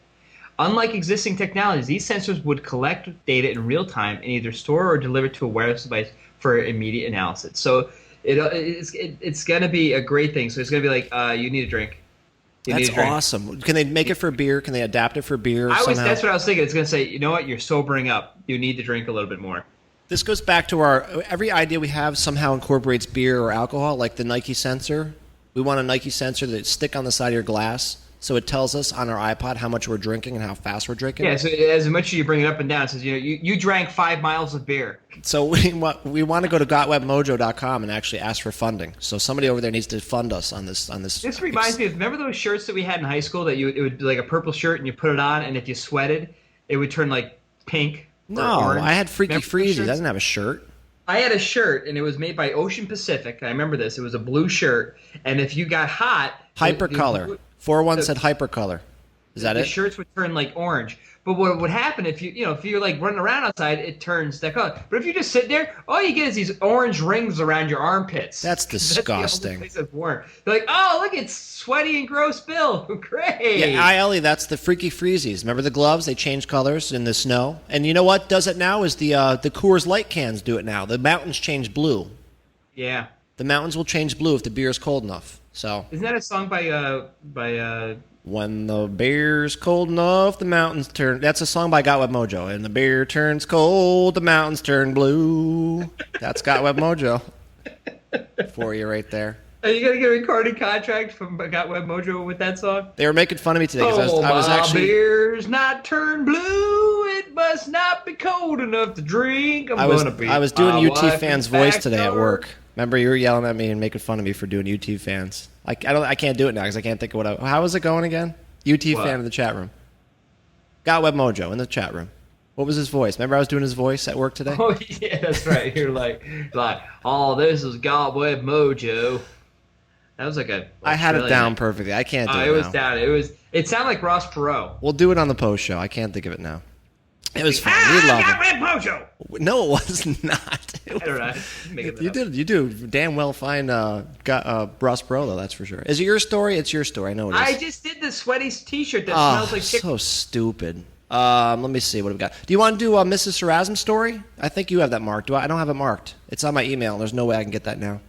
Unlike existing technologies, these sensors would collect data in real time and either store or deliver to a wireless device for immediate analysis. So it's going to be a great thing. So it's going to be like, you need a drink. That's awesome. Can they make it for beer? Can they adapt it for beer somehow? That's what I was thinking. It's going to say, you know what, you're sobering up. You need to drink a little bit more. This goes back to every idea we have somehow incorporates beer or alcohol, like the Nike sensor. We want a Nike sensor that stick on the side of your glass, so it tells us on our iPod how much we're drinking and how fast we're drinking. Yeah, so as much as you bring it up and down, it says, you drank 5 miles of beer. So we want to go to gotwebmojo.com and actually ask for funding. So somebody over there needs to fund us on this. This reminds me of, remember those shirts that we had in high school that it would be like a purple shirt and you put it on, and if you sweated, it would turn like pink. No, orange. I had Freaky Remember Freezy. I didn't have a shirt. I had a shirt, and it was made by Ocean Pacific. I remember this. It was a blue shirt, and if you got hot... Hypercolor. 4-1 said Hypercolor. Is that the it? shirts would turn like orange. But what would happen if you're like running around outside, it turns that color. But if you just sit there, all you get is these orange rings around your armpits. That's disgusting. That's the only place that's warm. They're like, oh, look, it's sweaty and gross Bill. Great. Yeah, Ellie, that's the Freaky Freezies. Remember the gloves? They change colors in the snow. And you know what does it now is the Coors Light cans do it now. The mountains change blue. Yeah. The mountains will change blue if the beer is cold enough. So isn't that a song by When the beer's cold enough, the mountains turn... That's a song by Got Web Mojo. And the beer turns cold, the mountains turn blue. That's Got Web Mojo for you right there. Are you going to get a recording contract from Got Web Mojo with that song? They were making fun of me today because I was actually... beer's not turned blue. It must not be cold enough to drink. I was doing UT fans' voice today at work. Remember, you were yelling at me and making fun of me for doing UT fans. I can't do it now because I can't think of how was it going again? UT fan in the chat room. Got Web Mojo in the chat room. What was his voice? Remember I was doing his voice at work today? Oh, yeah, that's right. You're like, oh, this is Got Web Mojo. That was like a... I had it down perfectly. I can't do it now. It was down. It sounded like Ross Perot. We'll do it on the post show. I can't think of it now. It was fun. We loved Got it. Web Mojo. No, it was not. I don't know. You do damn well find Ross Perot, though, that's for sure. Is it your story? It's your story. I know it is. I just did the sweaty T-shirt that smells like chicken. So stupid. Let me see what we've got. Do you want to do Mrs. Sarasm's story? I think you have that marked. I don't have it marked. It's on my email. There's no way I can get that now.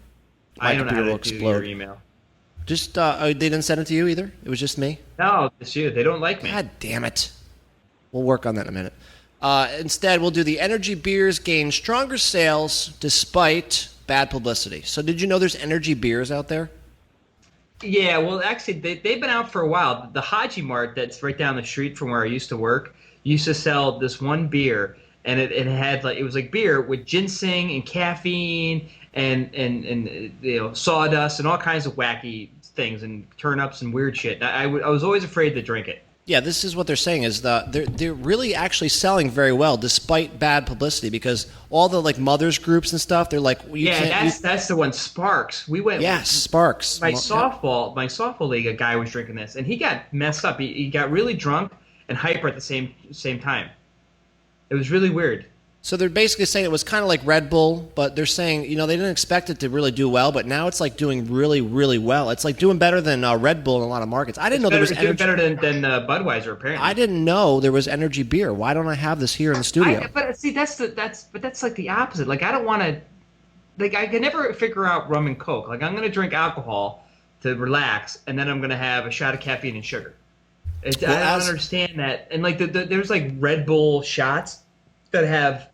I don't know how to do your email. Just they didn't send it to you either? It was just me? No, it's you. They don't like me. God damn it. We'll work on that in a minute. Instead, we'll do the energy beers gain stronger sales despite bad publicity. So did you know there's energy beers out there? Yeah, well, actually, they've been out for a while. The Haji Mart that's right down the street from where I used to work used to sell this one beer, and it had it was like beer with ginseng and caffeine and sawdust and all kinds of wacky things and turnips and weird shit. I was always afraid to drink it. Yeah, this is what they're saying is they're really actually selling very well despite bad publicity because all the mothers groups and stuff they're like that's the one Sparks. We went Sparks. My softball league a guy was drinking this and he got messed up. He got really drunk and hyper at the same time. It was really weird. So they're basically saying it was kind of like Red Bull, but they're saying, they didn't expect it to really do well, but now it's like doing really, really well. It's like doing better than Red Bull in a lot of markets. I didn't know there was doing energy. better than Budweiser, apparently. I didn't know there was energy beer. Why don't I have this here in the studio? But see, that's like the opposite. Like, I don't want to. Like, I can never figure out rum and Coke. Like, I'm going to drink alcohol to relax, and then I'm going to have a shot of caffeine and sugar. I don't understand that. And like, there's like Red Bull shots that have.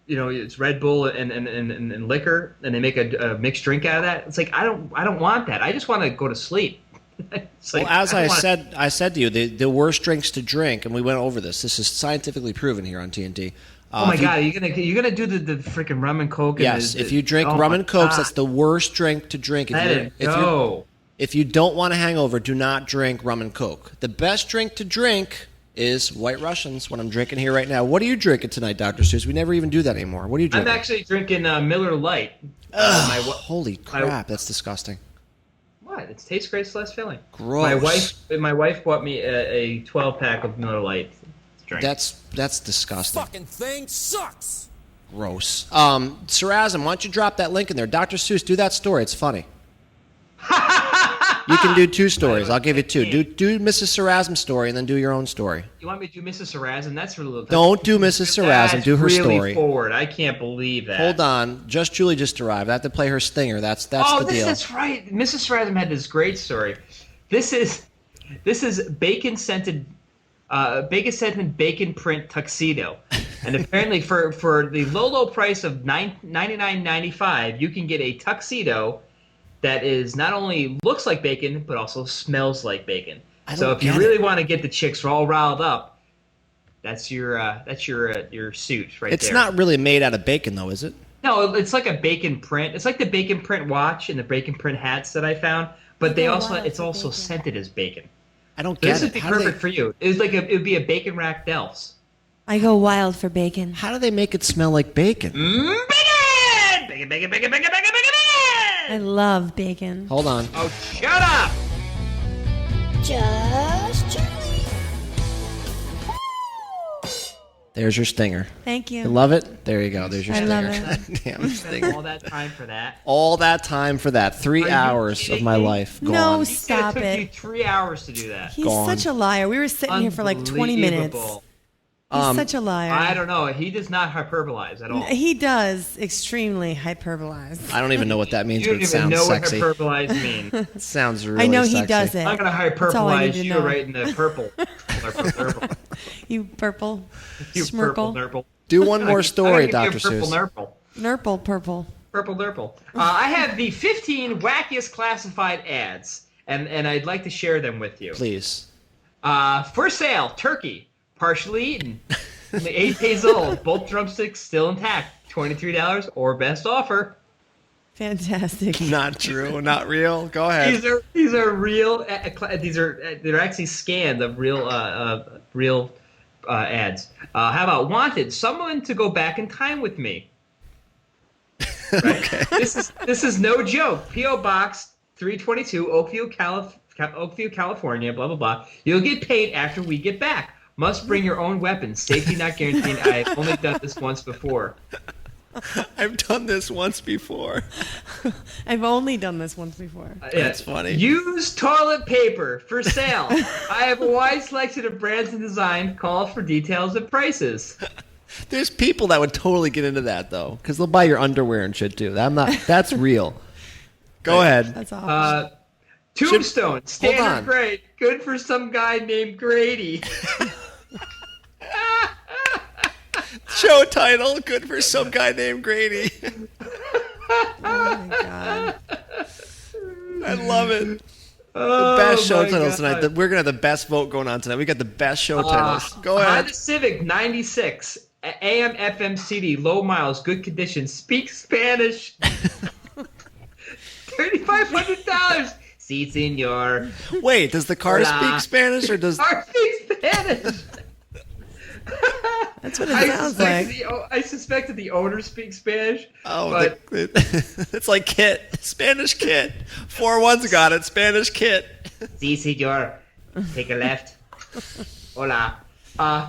It's Red Bull and liquor, and they make a mixed drink out of that. It's like I don't want that. I just want to go to sleep. Well, as I said to you, the worst drinks to drink, and we went over this. This is scientifically proven here on TNT. Oh my God, you're gonna do the freaking rum and Coke? Yes, if you drink rum and Cokes, that's the worst drink to drink. If you don't want a hangover, do not drink rum and Coke. The best drink to drink is White Russians, what I'm drinking here right now. What are you drinking tonight, Dr. Seuss? We never even do that anymore. What are you drinking? I'm actually drinking Miller Lite. Holy crap, that's disgusting. What? It tastes great, it's less filling. Gross. My wife bought me a 12-pack of Miller Lite to drink. That's disgusting. Fucking thing sucks. Gross. Sarazim, why don't you drop that link in there? Dr. Seuss, do that story. It's funny. You can do two stories. I'll give you two. Do Mrs. Sarazim's story and then do your own story. You want me to do Mrs. Sarazim? That's really. Don't do Mrs. Sarazim. Do her really story. Forward. I can't believe that. Hold on. Julie just arrived. I have to play her stinger. That's the deal. That's right. Mrs. Sarazim had this great story. This is bacon scented bacon print tuxedo, and apparently for the low price of $99.95, you can get a tuxedo that is not only looks like bacon but also smells like bacon. So if you really want to get the chicks all riled up, that's your suit right there. It's not really made out of bacon though, is it? No, it's like a bacon print. It's like the bacon print watch and the bacon print hats that I found, but it's also scented as bacon. I don't get it. This would be perfect for you. It would be a bacon racked elves. I go wild for bacon. How do they make it smell like bacon? Bacon! Bacon, bacon, bacon, bacon, bacon, bacon! I love bacon. Hold on. Oh, shut up! Just Julie. There's your stinger. Thank you. You love it? There you go. There's your stinger. I love it. Damn stinger. All that time for that. All that time for that. 3 Are you hours kidding of my me? life gone. No, It stop took you it. 3 hours to do that. He's Gone. such a liar. We were sitting here for like 20 minutes. Unbelievable. He's such a liar. I don't know. He does not hyperbolize at all. He does extremely hyperbolize. I don't even know what that means, You but don't it even sounds know sexy. what hyperbolize means. It sounds really I know sexy. he does it. I'm going to That's all I need hyperbolize to you know. right in the purple. Purple. You purple. You Smirkle. purple nurple. Do one more story, I'm gonna Dr. give you a Seuss. purple nurple. Nurple purple. Purple nurple. I have the 15 wackiest classified ads, and I'd like to share them with you. Please. For sale, turkey, partially eaten, 8 days old, both drumsticks still intact, $23 or best offer. Fantastic. Not true. Not real. Go ahead. These are real. They're actually scans of real ads. How about wanted? Someone to go back in time with me. Right? This is no joke. P.O. Box 322, Oakview, California. Blah blah blah. You'll get paid after we get back. Must bring your own weapons. Safety not guaranteed. I've only done this once before. I've done this once before. I've only done this once before. That's funny. Used toilet paper for sale. I have a wide selection of brands and design. Call for details and prices. There's people that would totally get into that though, because they'll buy your underwear and shit too. That's real. Go ahead. That's awesome. Tombstone, on. standard grade, good for some guy named Grady. Show title, good for some guy named Grady. Oh my god. I love it. Oh, The best show my titles God. tonight. We're going to have the best vote going on tonight. We got the best show titles. Go ahead. Honda Civic 96, AM FM CD, low miles, good condition, speak Spanish. $3,500. Si, senor. Wait, does the car Hola. speak Spanish or does... Car speaks Spanish. That's what it sounds like. I suspect that the owner speaks Spanish. Oh, but it's like Kit. Spanish Kit. 4-1's got it. Spanish Kit. Si, senor. Take a left. Hola.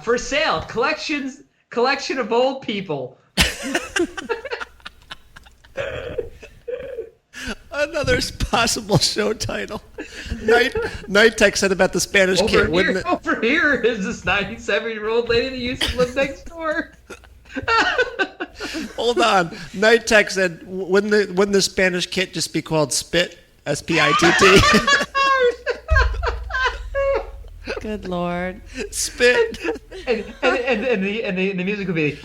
For sale, collection of old people. Another possible show title. Night Tech said about the Spanish kid. Over here is this 97-year-old lady that used to live next door. Hold on. Night Tech said, wouldn't the Spanish kit just be called Spit? S-P-I-T-T. Good Lord. Spit. And the music would be.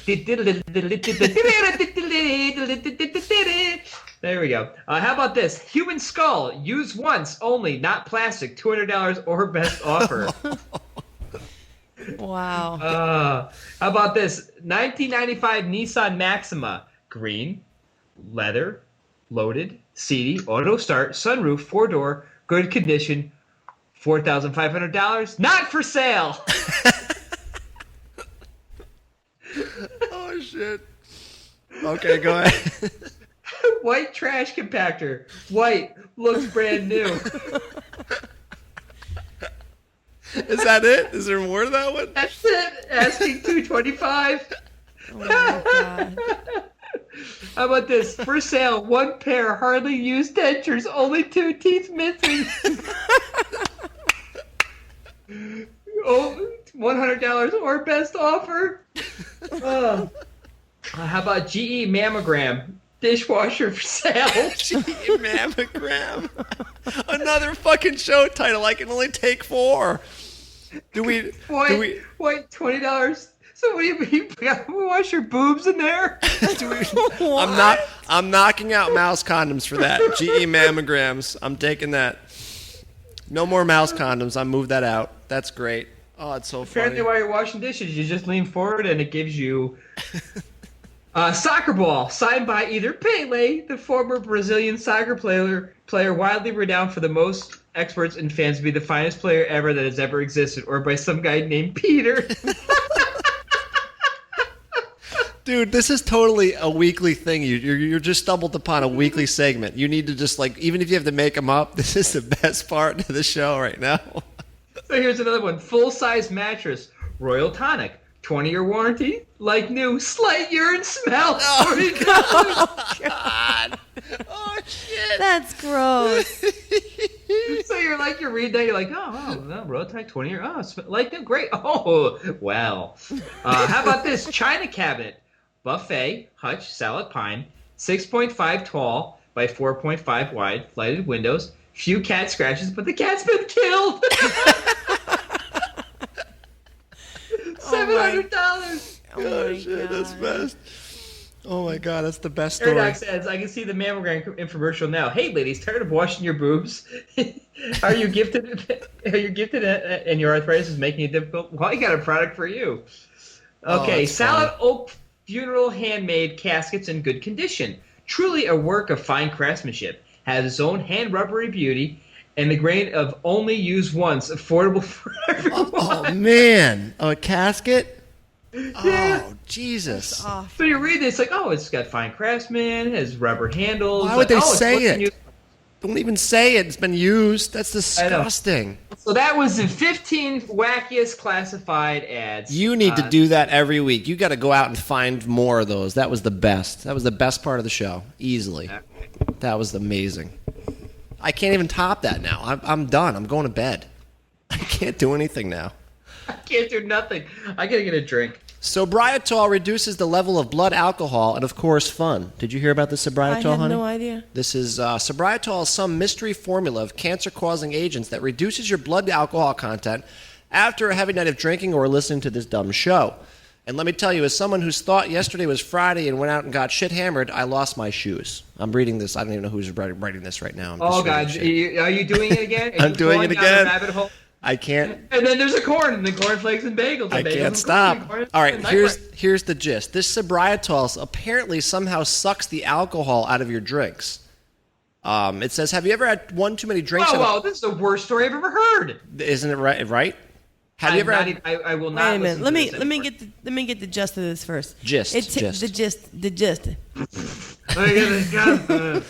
There we go. How about this? Human skull, use once only, not plastic. $200 or best offer. Wow. How about this? 1995 Nissan Maxima, green, leather, loaded, seaty, auto start, sunroof, 4-door, good condition, $4,500, not for sale. Oh shit. Okay, go ahead. White trash compactor, white, looks brand new. Is that it? Is there more to that one? That's it. Asking $225. Oh my God. How about this? For sale, one pair hardly used dentures, only 2 teeth missing. Oh, $100 or best offer. How about GE Mammogram? Dishwasher for sale. GE Mammogram. Another fucking show title. I can only take 4. Wait, $20. So what do you mean? You got to wash your boobs in there? I'm knocking out mouse condoms for that. GE Mammograms. I'm taking that. No more mouse condoms. I moved that out. That's great. Oh, it's so funny. Apparently, while you're washing dishes, you just lean forward and it gives you soccer ball signed by either Pele, the former Brazilian soccer player widely renowned for the most experts and fans to be the finest player ever that has ever existed, or by some guy named Peter. Dude, this is totally a weekly thing. You're just stumbled upon a weekly segment. You need to just, like, even if you have to make them up, this is the best part of the show right now. So here's another one. Full-size mattress, Royal Tonic, 20-year warranty, like new, slight urine smell. Oh, God. Oh, shit. That's gross. So you're reading that, you're like, no, Royal Tonic, 20-year, like new, great. Oh, well. How about this? China cabinet. Buffet, hutch, salad pine, 6.5 tall by 4.5 wide, lighted windows, few cat scratches, but the cat's been killed. $700. Oh, shit, that's best. Oh my God, that's the best story. Airdoc says, I can see the mammogram infomercial now. Hey, ladies, tired of washing your boobs? Are you gifted? And your arthritis is making it difficult? Well, I got a product for you. Okay, Salad Oak Funeral handmade caskets in good condition. Truly a work of fine craftsmanship. Has its own hand rubbery beauty and the grain of only use once. Affordable for everyone. Oh man, a casket? Yeah. Oh Jesus! So you read this like, oh, it's got fine craftsman, it has rubber handles. Why would they say it's it? Don't even say it. It's been used. That's disgusting. So that was the 15 wackiest classified ads. You need to do that every week. You got to go out and find more of those. That was the best. That was the best part of the show, easily. That was amazing. I can't even top that now. I'm done. I'm going to bed. I can't do anything now. I can't do nothing. I gotta get a drink. Sobrietol reduces the level of blood alcohol and, of course, fun. Did you hear about the Sobrietol, I had honey? no idea. This is Sobrietol is some mystery formula of cancer-causing agents that reduces your blood alcohol content after a heavy night of drinking or listening to this dumb show. And let me tell you, as someone who's thought yesterday was Friday and went out and got shit-hammered, I lost my shoes. I'm reading this. I don't even know who's writing this right now. Oh, God. Are you doing it again? I'm doing it again. Rabbit hole? I can't. And then there's a corn, and the cornflakes and bagels. I can't stop. All right, here's the gist. This Sobrietol apparently somehow sucks the alcohol out of your drinks. It says, have you ever had one too many drinks? Oh, wow, this is the worst story I've ever heard. Isn't it right? Have you ever had... I will not. Wait a minute. Let me get the gist of this first. Gist. The gist. Let me get this gun.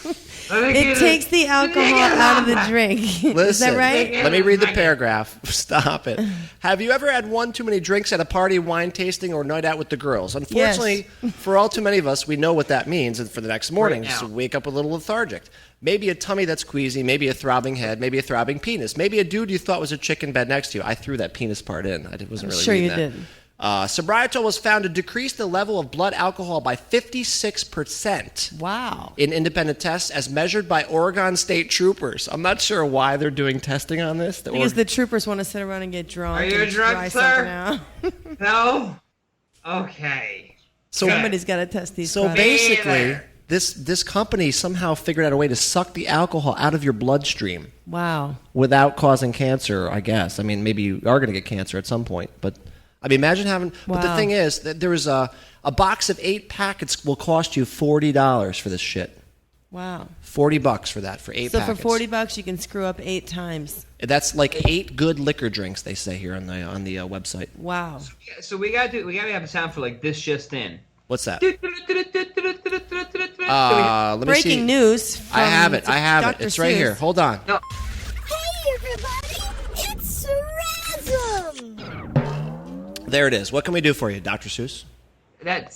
It takes the alcohol out of the drink. Listen, Is that right? Let me read the paragraph. Stop it. Have you ever had one too many drinks at a party, wine tasting, or night out with the girls? Unfortunately, for all too many of us, we know what that means and for the next morning. Right now. So we wake up a little lethargic. Maybe a tummy that's queasy, maybe a throbbing head, maybe a throbbing penis, maybe a dude you thought was a chick in bed next to you. I threw that penis part in. I wasn't really Sure reading you that. did. Sobrietol was found to decrease the level of blood alcohol by 56%. Wow. In independent tests as measured by Oregon State troopers. I'm not sure why they're doing testing on this. Because the troopers want to sit around and get drunk. Are you and drunk, try sir? something out. No? Okay. Somebody's got to test these. So products. basically, this company somehow figured out a way to suck the alcohol out of your bloodstream Wow. without causing cancer, I guess. I mean, maybe you are going to get cancer at some point, but I mean, imagine having. But the Wow. thing is that there is a box of 8 packets will cost you $40 for this shit. Wow. $40 for that for 8 So packets. for $40, you can screw up 8 times. That's like 8 good liquor drinks, they say here on the website. Wow. So we gotta have a sound for like this just in. What's that? Let Let me Breaking see. news. From I have it. Dr. It's right Seuss. here. Hold on. No. Hey everybody, it's Rasm! There it is. What can we do for you, Dr. Seuss? That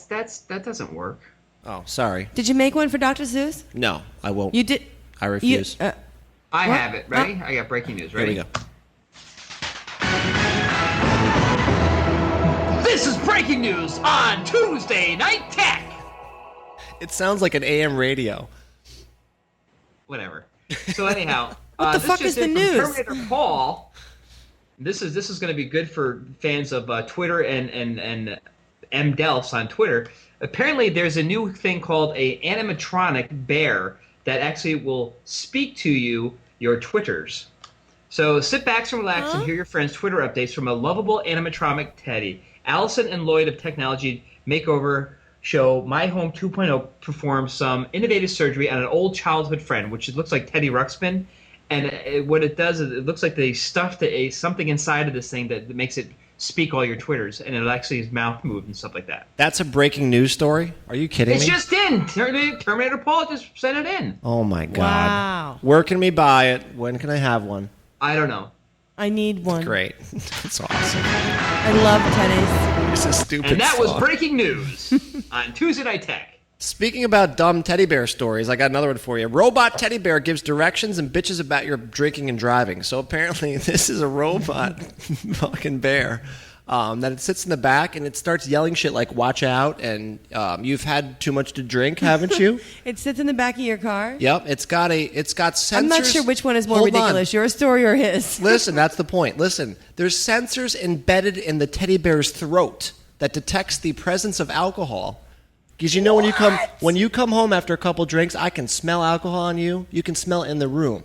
doesn't work. Oh, sorry. Did you make one for Dr. Seuss? No, I won't. You did. I refuse. I What? have it. Ready? I got breaking news. Here Ready? we go. This is breaking news on Tuesday Night Tech. It sounds like an AM radio. Whatever. So anyhow, What the this fuck just is the in from news? Terminator Paul. This is going to be good for fans of Twitter and M Delphs on Twitter. Apparently, there's a new thing called a animatronic bear that actually will speak to you, your Twitters. So sit back and relax and hear your friends' Twitter updates from a lovable animatronic Teddy. Allison and Lloyd of Technology Makeover show My Home 2.0 performs some innovative surgery on an old childhood friend, which looks like Teddy Ruxpin. And what it does is it looks like they stuffed something inside of this thing that makes it speak all your Twitters, and it'll actually his mouth move and stuff like that. That's a breaking news story? Are you kidding It's me? just in. Terminator Paul just sent it in. Oh, my God. Wow. Where can we buy it? When can I have one? I don't know. I need one. Great. That's awesome. I love Teddy's. It's a stupid And that was song. breaking news on Tuesday Night Tech. Speaking about dumb teddy bear stories, I got another one for you. Robot teddy bear gives directions and bitches about your drinking and driving. So apparently this is a robot fucking bear that it sits in the back and it starts yelling shit like "watch out" and "you've had too much to drink, haven't you?" It sits in the back of your car. Yep, it's got sensors. I'm not sure which one is more Hold on. ridiculous, your story or his. Listen, that's the point. Listen, there's sensors embedded in the teddy bear's throat that detects the presence of alcohol. Because you know when you come home after a couple drinks, I can smell alcohol on you. You can smell it in the room.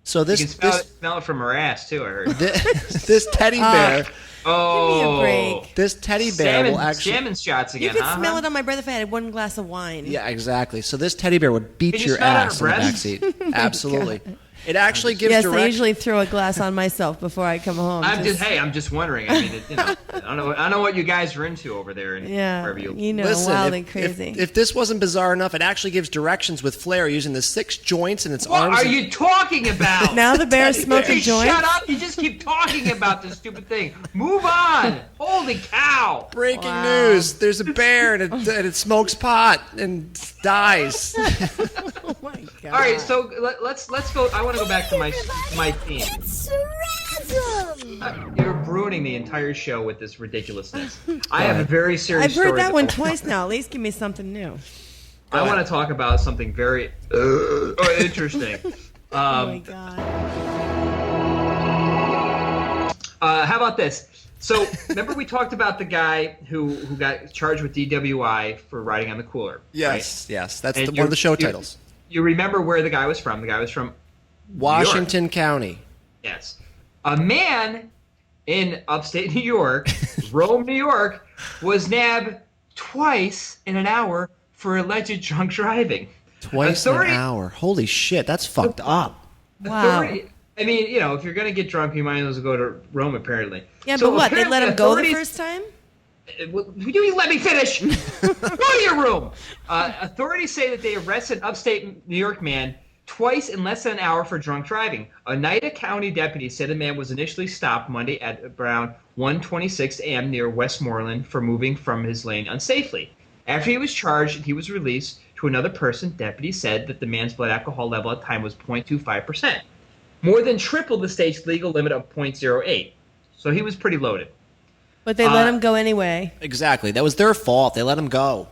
So You this can smell it from her ass too. I heard. this teddy bear, Oh, Give me a break. this teddy bear will actually. salmon shots You again. could huh? smell it on my breath if I had one glass of wine. Yeah, exactly. So this teddy bear would beat Can you your smell it on ass her in the breath? backseat. Absolutely. It actually gives Yes, I direction. usually throw a glass on myself before I come home. I'm just wondering. I mean, I don't know what you guys are into over there, and yeah, wherever you. you know, Listen, wild if, and crazy. If this wasn't bizarre enough, it actually gives directions with flair using the 6 joints in its What arms. are and- you talking about? Now the bear's Hey, smoking joints. Shut up! You just keep talking about this stupid thing. Move on! Holy cow! Breaking Wow. news! There's a bear and it smokes pot and dies. Oh my god! All right, so let's go. I want to go back to my team. It's Rasm! You're ruining the entire show with this ridiculousness. I have a very serious I've story. heard that one though. twice now. At least give me something new. I want to talk about something very interesting. Oh my god! How about this? So, remember we talked about the guy who got charged with DWI for riding on the cooler? Yes, yes. That's And one of the show you- titles. You remember where the guy was from? The guy was from Washington County. Yes. A man in upstate New York, Rome, New York, was nabbed twice in an hour for alleged drunk driving. Twice Authority- an hour. Holy shit, that's fucked up. Wow. I mean, if you're going to get drunk, you might as well go to Rome, apparently. Yeah, So but what? They let him go the authorities- first time? Will you let me finish? Go to your room. Authorities say that they arrested an upstate New York man twice in less than an hour for drunk driving. Oneida County deputies said the man was initially stopped Monday at around 1:26 a.m. near Westmoreland for moving from his lane unsafely. After he was charged and he was released to another person, deputies said that the man's blood alcohol level at the time was 0.25%, more than triple the state's legal limit of 0.08. So he was pretty loaded. But they let him go anyway. Exactly. That was their fault. They let him go.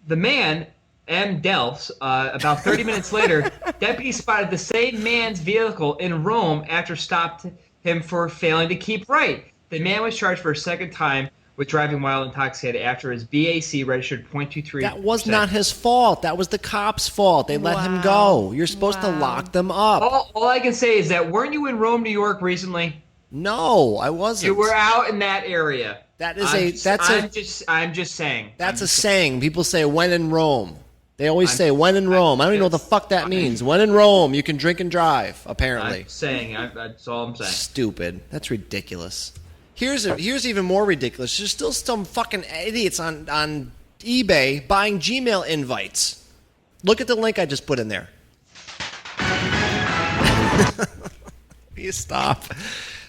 The man, M. Delphs, about 30 minutes later, deputies spotted the same man's vehicle in Rome after stopped him for failing to keep right. The man was charged for a second time with driving while intoxicated after his BAC registered 0.23%. That was not his fault. That was the cops' fault. They let him go. You're supposed to lock them up. All I can say is that weren't you in Rome, New York recently? No, I wasn't. You were out in that area. I'm just saying. That's a saying. People say when in Rome. They always say when in Rome. I don't even know what the fuck that means. When in Rome, you can drink and drive, apparently. I'm saying. That's all I'm saying. Stupid. That's ridiculous. Here's even more ridiculous. There's still some fucking idiots on eBay buying Gmail invites. Look at the link I just put in there. Please stop.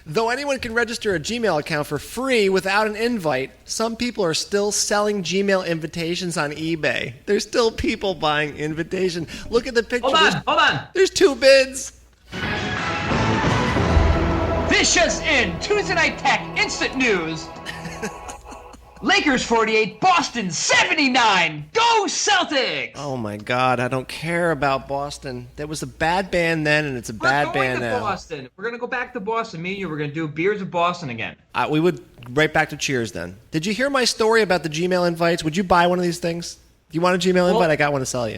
Though anyone can register a Gmail account for free without an invite, some people are still selling Gmail invitations on eBay. There's still people buying invitations. Look at the picture. Hold on. There's 2 bids. This just in. Tuesday Night Tech Instant News. Lakers 48, Boston 79. Go Celtics! Oh my God, I don't care about Boston. That was a bad band then, and it's a bad band now. Boston. We're going to go back to Boston. Me and you, we're going to do Beers of Boston again. We would right back to Cheers then. Did you hear my story about the Gmail invites? Would you buy one of these things? Do you want a Gmail invite? I got one to sell you.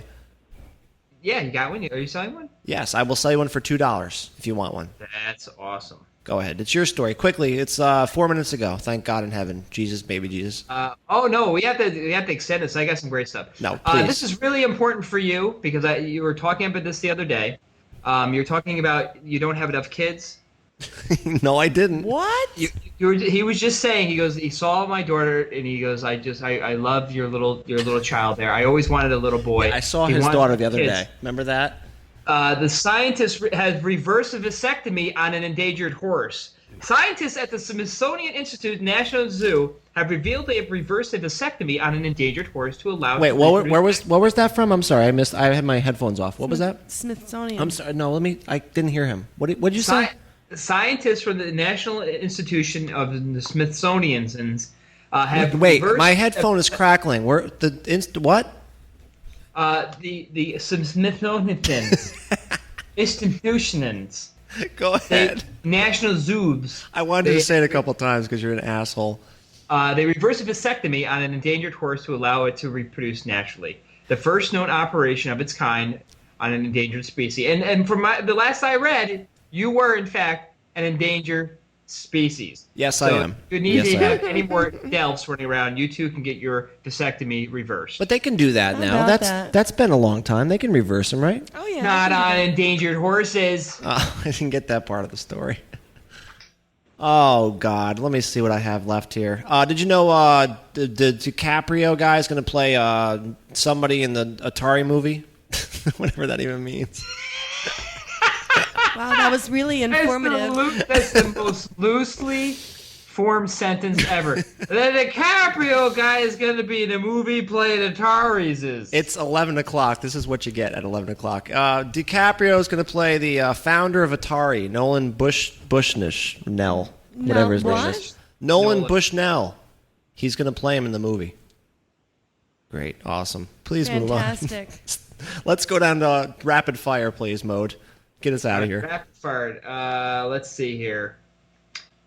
Yeah, you got one? Are you selling one? Yes, I will sell you one for $2 if you want one. That's awesome. Go ahead. It's your story. Quickly, it's 4 minutes ago. Thank God in heaven. Jesus, baby Jesus. Oh, no, we have to extend this. I got some great stuff. No, please. This is really important for you because you were talking about this the other day. You're talking about you don't have enough kids. No, I didn't. What? He was just saying, he goes, he saw my daughter and he goes, I love your little child there. I always wanted a little boy. Yeah, I saw his daughter the other day. Remember that? The scientist has reversed a vasectomy on an endangered horse. Scientists at the Smithsonian Institute National Zoo have revealed they have reversed a vasectomy on an endangered horse to allow. Wait, where was that from? I'm sorry, I had my headphones off. What was that? Smithsonian. I'm sorry. No, I didn't hear him. What did you say? Scientists from the National Institution of the Smithsonian's have. Wait, reversed my headphone is crackling. What? The Smithsonian's institutions. Go ahead. National Zoos. I wanted to say it a couple times because you're an asshole. They reversed a vasectomy on an endangered horse to allow it to reproduce naturally. The first known operation of its kind on an endangered species. And from the last I read, you were in fact an endangered species. Yes, I am. If you need to have any more Delphs running around, you too can get your vasectomy reversed. But they can do that now. That's been a long time. They can reverse them, right? Oh yeah. Not on endangered horses. I didn't get that part of the story. Oh God, let me see what I have left here. Did you know the DiCaprio guy is going to play somebody in the Atari movie? Whatever that even means. Wow, that was really informative. That's the most loosely formed sentence ever. The DiCaprio guy is going to be in a movie playing Ataris. It's 11 o'clock. This is what you get at 11 o'clock. DiCaprio is going to play the founder of Atari, Nolan Bushnell, whatever his name is. Nolan Bushnell. He's going to play him in the movie. Great. Awesome. Please move on. Fantastic. Let's go down to rapid fire, please, mode. Get us out of here. Rapid fire. Let's see here.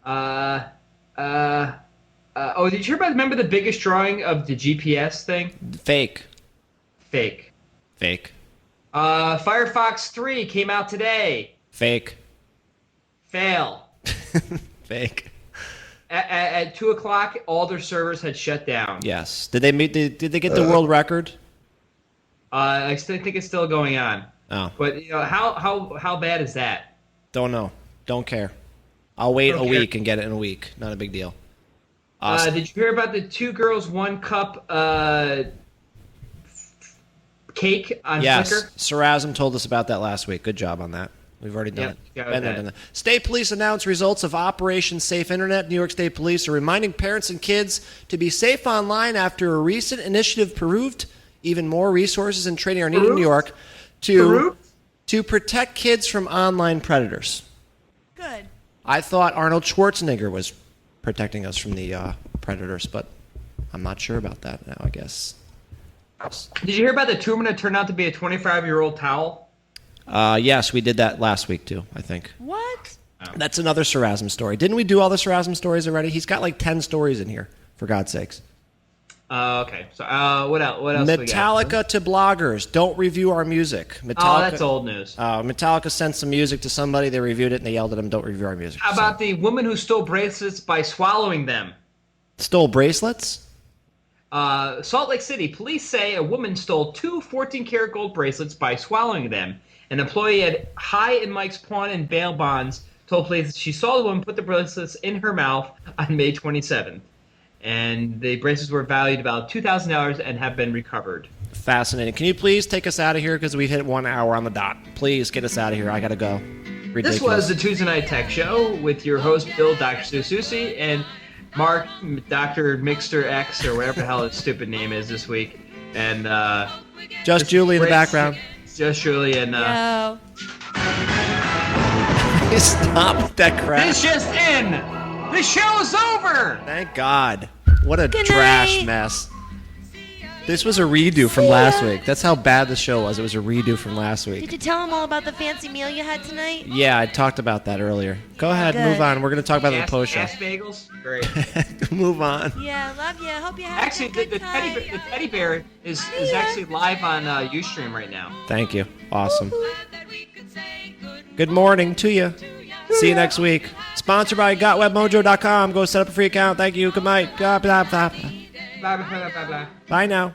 Did you hear about? Remember the biggest drawing of the GPS thing? Fake. Firefox 3 came out today. Fake. Fail. Fake. At 2 o'clock, all their servers had shut down. Yes. Did they get the world record? I still think it's still going on. Oh. But how bad is that? Don't know. Don't care. I'll wait a week and get it in a week. Not a big deal. Awesome. Did you hear about the 2 girls 1 cup cake on Yes, Flickr? Sarazm told us about that last week. Good job on that. We've already done it. got Been there, that. done that. State police announced results of Operation Safe Internet. New York State Police are reminding parents and kids to be safe online after a recent initiative proved even more resources and training are needed in New York to protect kids from online predators. Good. I thought Arnold Schwarzenegger was protecting us from the predators, but I'm not sure about that now, I guess. Did you hear about the tumor that turned out to be a 25-year-old towel? Yes, we did that last week, too, I think. What? That's another Sarazm story. Didn't we do all the Sarazm stories already? He's got like 10 stories in here, for God's sakes. Okay. So what else? What else? Metallica to bloggers. Don't review our music. Oh, that's old news. Metallica sent some music to somebody. They reviewed it, and they yelled at him, don't review our music. How about the woman who stole bracelets by swallowing them? Stole bracelets? Salt Lake City, police say a woman stole 2 14-karat gold bracelets by swallowing them. An employee at High and Mike's Pawn and Bail Bonds told police that she saw the woman put the bracelets in her mouth on May 27th. And the bracelets were valued about $2,000 and have been recovered. Fascinating. Can you please take us out of here because we hit 1 hour on the dot? Please get us out of here. I got to go. Ridiculous. This was the Tuesday Night Tech Show with your host, Bill Dr. Susi, and Mark, Dr. Mixter X, or whatever the hell his stupid name is this week. And just Julie in the background. Just Julie and No. Stop that crap. This just in. The show's over. Thank God. What a Good trash night. mess. This was a redo from last week. That's how bad the show was. It was a redo from last week. Did you tell him all about the fancy meal you had tonight? Yeah, I talked about that earlier. Go ahead, Good. move on. We're going to talk about it in the post show. Ass bagels. Great. Move on. Yeah, love you. Hope you have Actually, a good the time. teddy bear is actually live on Ustream right now. Thank you. Awesome. Good morning to you. See you next week. Sponsored by GotWebMojo.com. Go set up a free account. Thank you. Good night. Blah, blah, blah. Blah, blah, blah, blah, blah. Bye now.